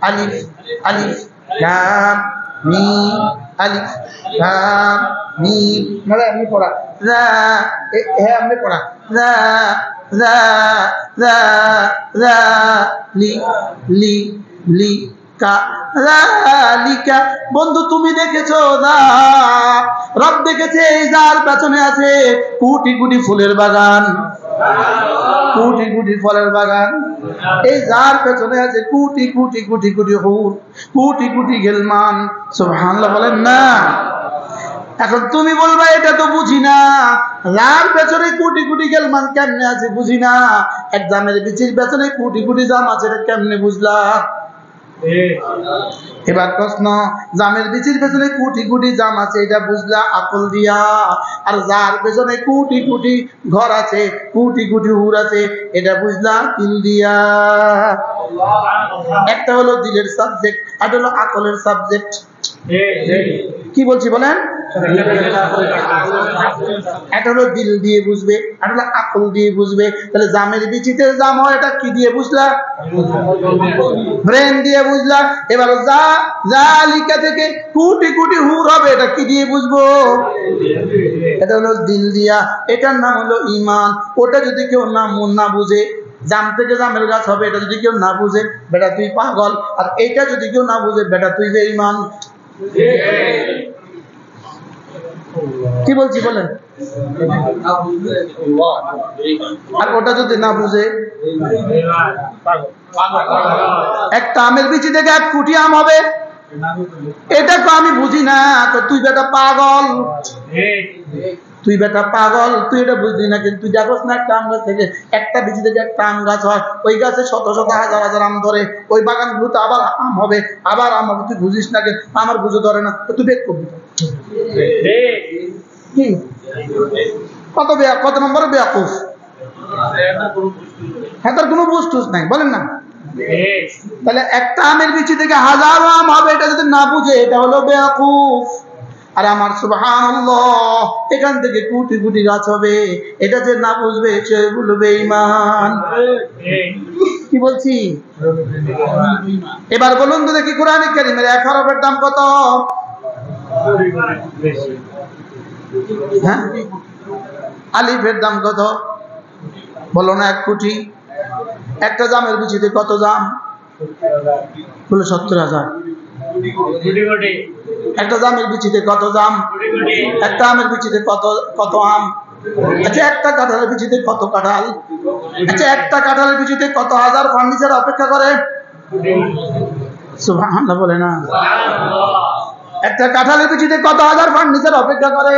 আলিফ আলিফ লাম মিম আলিফ লাম মিম মানে আপনি পড়া রা হ্যাঁ আপনি পড়া রা রা রা রা লি লি লি কা রালিকা। বন্ধু তুমি দেখেছো না? রব দেখেছে এই যার পেছনে আছে কোটি কোটি ফুলের বাগান, কোটি কোটি ফলের বাগান। এই যার পেছনে আছে কোটি কোটি কোটি কোটি হুর, কোটি কোটি গেলমান। সুবহানাল্লাহ বলেন না? এখন তুমি বলবা এটা তো বুঝি না, যার পেছনে কোটি কোটি গেলমান কেমনে আছে বুঝি না, এক জামের বিচির পেছনে কোটি কোটি জাম আছে কেমনে বুঝলা? এবার প্রশ্ন, জামের বিচির পেছনে কোটি কোটি জাম আছে এটা বুঝলা আকল দিয়া, আর যার পেছনে কোটি কোটি ঘর আছে কোটি কোটি হুর আছে এটা বুঝলা দিল দিয়া। একটা হলো দিলের সাবজেক্ট, আর হলো আকলের সাবজেক্ট। কি বলছি বলেন? এটা হলো দিল দিয়ে বুঝবে, আর হলো আকল দিয়ে বুঝবে। তাহলে জামের বিচিতে জাম হয় এটা কি দিয়ে বুঝলা? ব্রেন দিয়ে বুঝলা। এবার জালিকা থেকে কোটি কোটি হুর হবে এটা কি দিয়ে বুঝবো? এটা হলো দিল দিয়া। এটার নাম হলো ঈমান। ওটা যদি কেউ না বুঝে, জাম থেকে জামের গাছ হবে এটা যদি কেউ না বুঝে বেটা তুই পাগল, আর এটা যদি কেউ না বুঝে বেটা তুই বেঈমান। কি বলছি বলেন? আর ওটা যদি না বুঝে, একটা আমের বিচি থেকে 1 কোটি আম হবে এটা তো আমি বুঝি না, তো তুই বেটা পাগল, তুই বেটা পাগল, তুই এটা বুঝলি না। কিন্তু তুই দেখোস না একটা আম গাছ থেকে, একটা বিচি থেকে একটা আম গাছ হয়, ওই গাছে শত শত হাজার হাজার আম ধরে, ওই বাগানগুলোতে আবার আম হবে, আবার আম হবে। তুই বুঝিস না, আমার বুঝে ধরে না, তুই বেক করবি কি? কত নম্বরে বেয়াকুফ? হ্যাঁ, তার কোনো বুঝটুস নাই, বলেন না? তাহলে একটা আমের বিচি থেকে হাজারো আম হবে এটা যদি না বুঝে এটা হলো বেয়াকুফ। আর আমার সুবহানাল্লাহ এখান থেকে কোটি কোটি গাছ হবে এটা যে না বুঝবে সে বলবে ঈমান। কি বলছি? এবার বলুন তো দেখি কোরআনে কারীমের 1 হরফের দাম কত? হ্যাঁ, আলিফের দাম কত? বলো না 1 কোটি। একটা জামের বিচিতে কত জাম? বলে 70,000। একটা জামের বিচিতে কত জাম? একটা আমের বিচিতে কত আম? আচ্ছা, একটা কাঁঠালের বিচিতে কত কাঁঠাল? আচ্ছা, একটা কাঁঠালের বিচিতে কত হাজার ফার্নিচার অপেক্ষা করে? সুবহানাল্লাহ বলে না? একটা কাঁঠালের বিচিতে কত হাজার ফার্নিচার অপেক্ষা করে?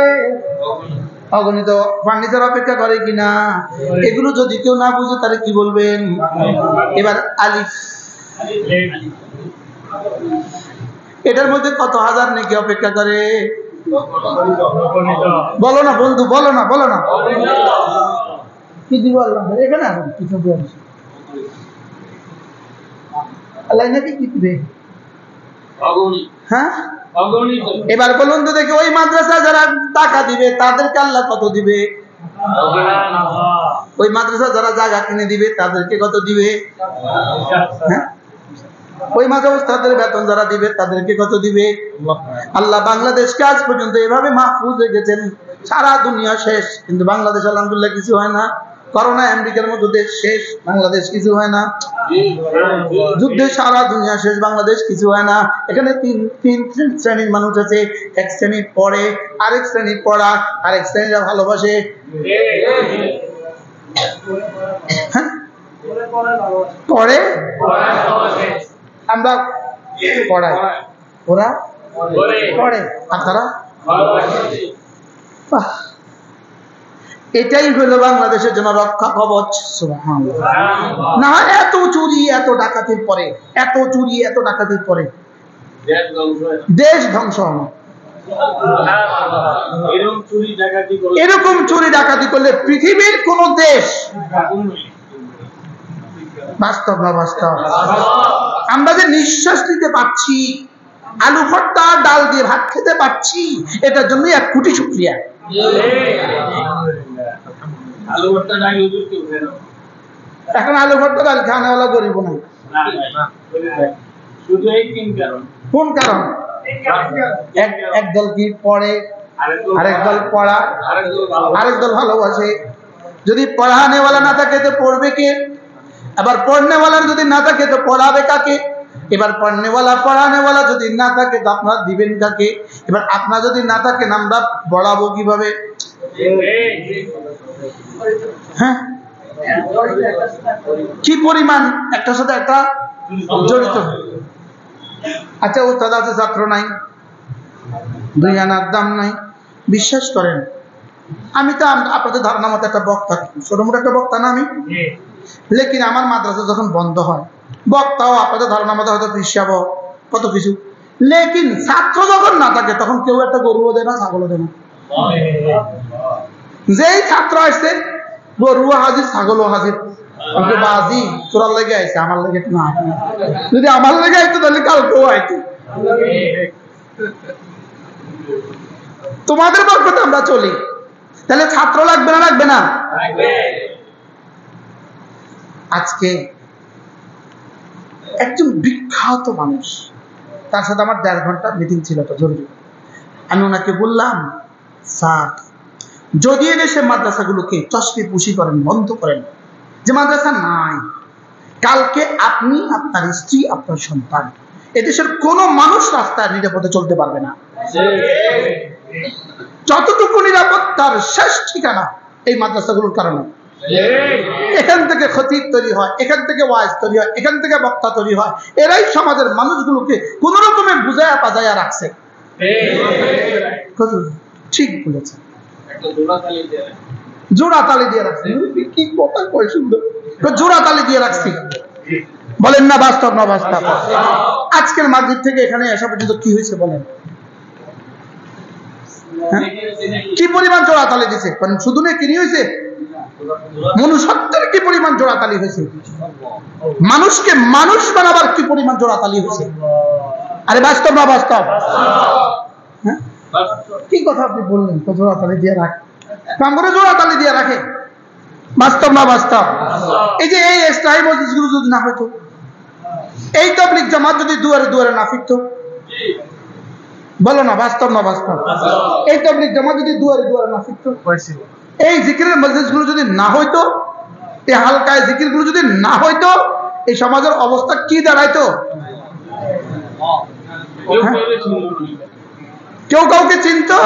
অগণিত ফার্নিচার অপেক্ষা করে কিনা? এগুলো যদি কেউ না বুঝে তাহলে কি বলবেন? এবার আলিফ, এটার মধ্যে কত হাজার নেকি অপেক্ষা করে? বলো না বন্ধু, বলো না, বলো না। কি দিব আল্লাহ এখানে? কিছু আল্লাহ নাকি কি দিবে? হ্যাঁ, এবার বলুন তো দেখি ওই মাদ্রাসা যারা টাকা দিবে তাদেরকে আল্লাহ কত দিবে? ওই মাদ্রাসা যারা জায়গা কিনে দিবে তাদেরকে কত দিবে? হ্যাঁ, ওই মাদ্রাসাদের বেতন যারা দিবে তাদেরকে কত দিবে? আল্লাহ বাংলাদেশকে আজ পর্যন্ত এভাবে মাহফুজ রেখেছেন, সারা দুনিয়া শেষ কিন্তু বাংলাদেশ আলহামদুলিল্লাহ কিছু হয় না। করোনা আমেরিকার মতো দেশ শেষ, বাংলাদেশ কিছু হয় না। যুদ্ধে সারা দুনিয়া শেষ, বাংলাদেশ কিছু হয় না। এখানে তিন শ্রেণীর মানুষ আছে, এক শ্রেণী পড়ে, আরেক শ্রেণী পড়া, আরেক শ্রেণীরা ভালোবাসে। হ্যাঁ, পড়ে আমরা পড়াই, ওরা পড়ে, আর তারা এটাই হলো বাংলাদেশের জন্য রক্ষা কবচ। না এত চুরি এত ডাকাতির পরে, এত চুরি এত ডাকাতির পরে দেশ ধ্বংস হবে। এরকম চুরি ডাকাতি করলে পৃথিবীর কোন দেশ বাস্তব না বাস্তব? আমরা যে নিঃশ্বাস নিতে পারছি, আলু ভর্তা ডাল দিয়ে ভাত খেতে পারছি, এটার জন্য 1 কোটি শুকরিয়া। আলু ভর্তা ডাল হুজুর কি উঠে না? এখন আলু ভর্তা ডাল খাওয়ানোওয়ালা গরিব নাই। শুধু এই 3 কারণ। কোন কারণ? এক দল কি পড়ে, আরেক দল পড়া, আরেক দল ভালোবাসে। যদি পড়ানেওয়ালা না থাকে তো পড়বে কে? আবার পড়নেওয়ালা যদি না থাকে তো পড়াবে কাকে? এবার পড়নেওয়ালা পড়ানেওয়ালা যদি না থাকে তো আপনারা দিবেন কাকে? এবার আপনারা যদি না থাকেন আমরা পড়াবো কিভাবে? হ্যাঁ, কি পরিমাণ একটার সাথে একটা জড়িত। আচ্ছা, ওস্তাদ আছে, ছাত্র নাই, 2 আনার দাম নাই। বিশ্বাস করেন, আমি তো আপনাদের ধারণা মতো একটা বক্তা, ছোটমোটো একটা বক্তা না আমি, লেকিন আমার মাদ্রাসা যখন বন্ধ হয়, বক্তাও আপনাদের ধারণা মতো হয়তো পিসাব কত কিছু, লেকিন ছাত্র যখন না থাকে তখন কেউ একটা গরুও দেয় না, ছাগলও দেয় না। যেই ছাত্র আসছে গরুও হাজির, ছাগলও হাজির। বাজি তোরার লেগে আইছে, আমার লেগে না। যদি আমার লেগে আইতো তাহলে কালকেও আইতো। তোমাদের বরকতে আমরা চলি, তাহলে ছাত্র লাগবে না লাগবে না? আজকে একজন বিখ্যাত মানুষ, তার সাথে আমার 1.5 ঘন্টা মিটিং ছিল, তো জরুরি। আমি ওনাকে বললাম, স্যার যদি এদেশে মাদ্রাসাগুলোকে চশমে পুষি করেন, বন্ধ করেন, যে মাদ্রাসা নাই, কালকে আপনি, আপনার স্ত্রী, আপনার সন্তান, এদেশের কোন মানুষ রাস্তায় নিরাপদে চলতে পারবে না। যতটুকু নিরাপত্তার শেষ ঠিকানা এই মাদ্রাসাগুলোর কারণে। এখান থেকে খতিব তৈরি হয়, এখান থেকে ওয়াইজ তৈরি হয়, এখান থেকে বক্তা তৈরি হয়। এরাই সমাজের মানুষগুলোকে কোন রকমে বুঝায়া পাজায়া রাখছে। ঠিক বলেছেন, জোড়া তালি দিয়ে রাখছে। কি কথা কয় সুন্দর, জোড়া তালি দিয়ে রাখছি। বলেন না বাস্তব না বাস্তব? আজকের মাগরিব থেকে এখানে আসা পর্যন্ত কি হয়েছে বলেন? কি পরিমাণ জোড়া তালি দিছে? শুধু না কি হয়েছে, মনুষ্যত্বের কি পরিমাণ জোড়া তালি হয়েছে, মানুষকে মানুষ বানাবার কি পরিমাণ জোড়া তালি হয়েছে। আরে বাস্তব না বাস্তব? হ্যাঁ, কি কথা আপনি বললেন, তো জোড়া তালি দিয়ে রাখে, কামড়ে জোড়া তালি দিয়ে রাখে। বাস্তব না বাস্তব? এই যে এই স্থায়ী মসজিদগুলো যদি না হইতো, এই তাবলীগ জামাত যদি দুয়ারে দুয়ারে না ফিরতো, বলো না বাস্তব না বাস্তব? এই তাবলীগ জামাত যদি দুয়ারে দুয়ারে না ফিরতো, এই জিকিরের মজলিসগুলো যদি না হইতো, এই হালকায় জিকিরগুলো যদি না হইতো, এই সমাজের অবস্থা কি দাঁড়াইতো? কেউ কাউকে চিনতো?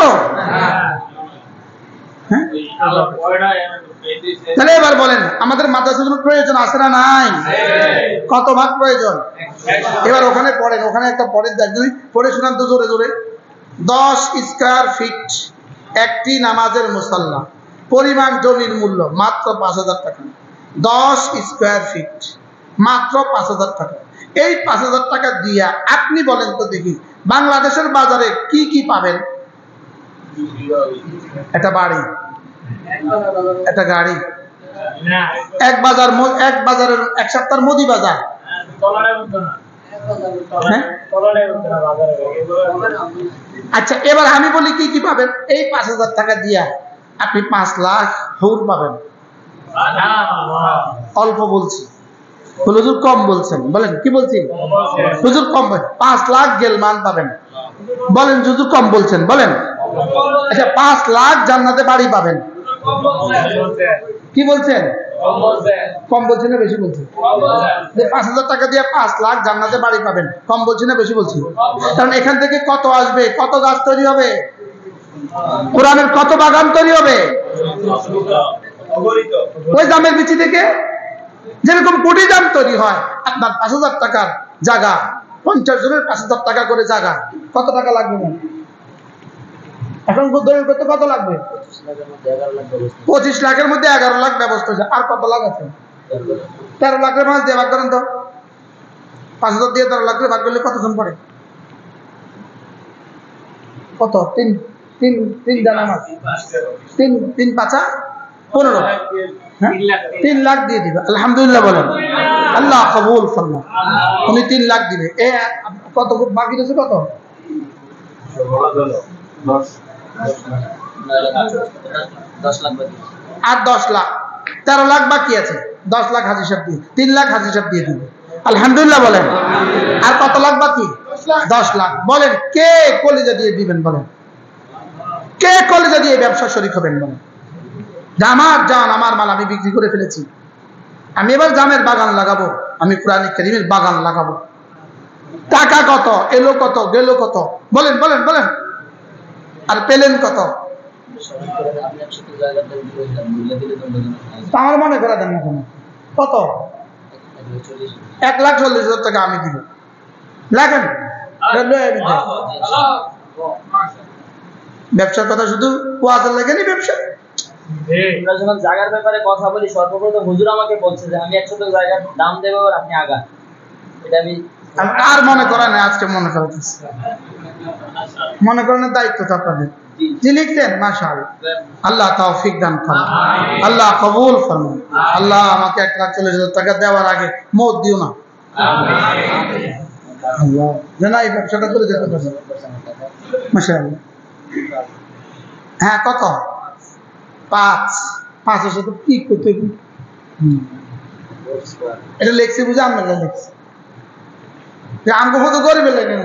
তাহলে এবার বলেন, আমাদের মাদ্রাসাগুলোর প্রয়োজন আছে না নাই? কত ভাগ প্রয়োজন? এবার ওখানে পড়েন, ওখানে একটা পড়েন, পড়ে শোনান তো জোরে জোরে। 10 স্কয়ার ফিট একটি নামাজের মুসাল্লা, পরিমাণ জমির মূল্য মাত্র 5,000 টাকা। 10 স্কয়ার ফিট মাত্র 5,000 টাকা। এই 5,000 টাকা দিয়া আপনি বলেন তো দেখি, বাংলাদেশের বাজারে কি কি পাবেন? একটা বাড়ি, একটা গাড়ি, এক বাজারের 1 সপ্তাহের মুদি বাজার। আচ্ছা, এবার আমি বলি কি কি পাবেন? এই 5,000 টাকা দিয়া আপনি 5 লাখ হুর পাবেন। অল্প বলছি, হুজুর কম বলছেন, বলেন কি বলছি? হুজুর কম, 5 লাখ গেলমান পাবেন। বলেন হুজুর কম বলছেন, বলেন। আচ্ছা, 5 লাখ জান্নাতে বাড়ি পাবেন। কি বলছেন? কম বলছেন না বেশি বলছেন? 5,000 টাকা দিয়ে 5 লাখ জান্নাতে বাড়ি পাবেন, কম বলছি না বেশি বলছি? কারণ এখান থেকে কত আসবে, কত গাছ তৈরি হবে, কোরআনের কত বাগান তৈরি হবে ওই দামের বিচি থেকে। যেরকম কোটি দাম তৈরি হয়, আপনার 5,000 টাকার জায়গা, 50 জনের 5,000 টাকা করে জায়গা, কত টাকা লাগবে না? এখন দলিল করতে কত লাগবে? 25 লাখের মধ্যে 11 লাখ ব্যবস্থা হয়েছে। আর কত লাখ আছে? 13 লাখের মাঝে দিয়ে ভাগ করেন তো। 5,000 দিয়ে 13 লাখ ভাগ করলে কতজন পড়ে? কত? 3 জানা মাস, 3 5 15, 3 লাখ দিয়ে দিবে। আলহামদুলিল্লাহ বলেন। আল্লাহ কবুল ফরমান। উনি 3 লাখ দিবে। এ কত বাকি রয়েছে? কত? 10 লাখ বাকি। আর 10 লাখ, 13 লাখ বাকি আছে। 10 লাখ হাজি সাহেব দিয়ে, 3 লাখ হাজি সাহেব দিয়ে দিবে। আলহামদুলিল্লাহ বলেন। আর কত লাখ বাকি? 10 লাখ। বলেন কে কলিজা দিয়ে দিবেন? বলেন কে কলিজা দিয়ে ব্যবসা শরীক হবেন? বলেন যে আমার জান, আমার মাল আমি বিক্রি করে ফেলেছি, আমি এবার জামের বাগান লাগাবো, আমি কোরআন কারীমের বাগান লাগাবো। টাকা কত? এলো কত, গেল কত? বলেন বলেন বলেন। আর পেলেন কত? আমার মনে করে দেন না কেন? কত? 1,40,000 টাকা আমি দিব। লাগেন ব্যবসার কথা শুধু ওয়াজের লাগেনি ব্যবসা। আমরা যখন জায়গার ব্যাপারে কথা বলি, সর্বপ্রথম হুজুর আমাকে বলছে যে আমি 100 জায়গার দাম দেবো আর আপনি আগান। এটা আমি আর মনে করেন না, আজকে মনে করাতেছি, মনে করেন দায়িত্ব তো আপনাদের। জি লিখতেন, মাশাআল্লাহ। আল্লাহ তৌফিক দান করুন, আল্লাহ কবুল ফরমান। আল্লাহ আমাকে 1,40,000 টাকা দেওয়ার আগে মত দিও না আল্লাহ, যেন এই ব্যবসাটা করে যেতে পারি। মাশাআল্লাহ। হ্যাঁ কত? 5,000 তো কি করতে? এটা লিখছি বুঝে আমরা লিখছি যে আমগো হতো গরিবের লাগে না।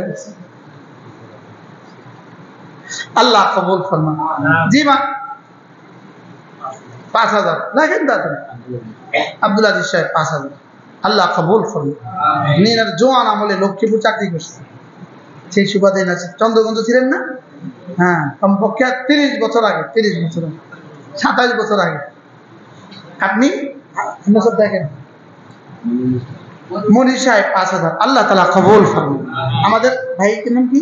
আল্লাহ কবুল ফরমান। জি মা 5,000 লাগেন দাদা। আব্দুল আজিজ সাহেব 5,000। আল্লাহ কবুল ফরমান। নিনার জোয়ান আমলে লক্ষ্মীপুর চাকরি করছে, সেই সুবাদে না চন্দ্রগঞ্জ ছিলেন না? হ্যাঁ, কমপক্ষে 30 বছর আগে, 30 বছর আগে, 27 বছর আগে। আপনি সব দেখেন মনির সাহেব 5,000। আল্লাহ তাআলা কবুল ফরমান। আমাদের ভাই কি নাম কি?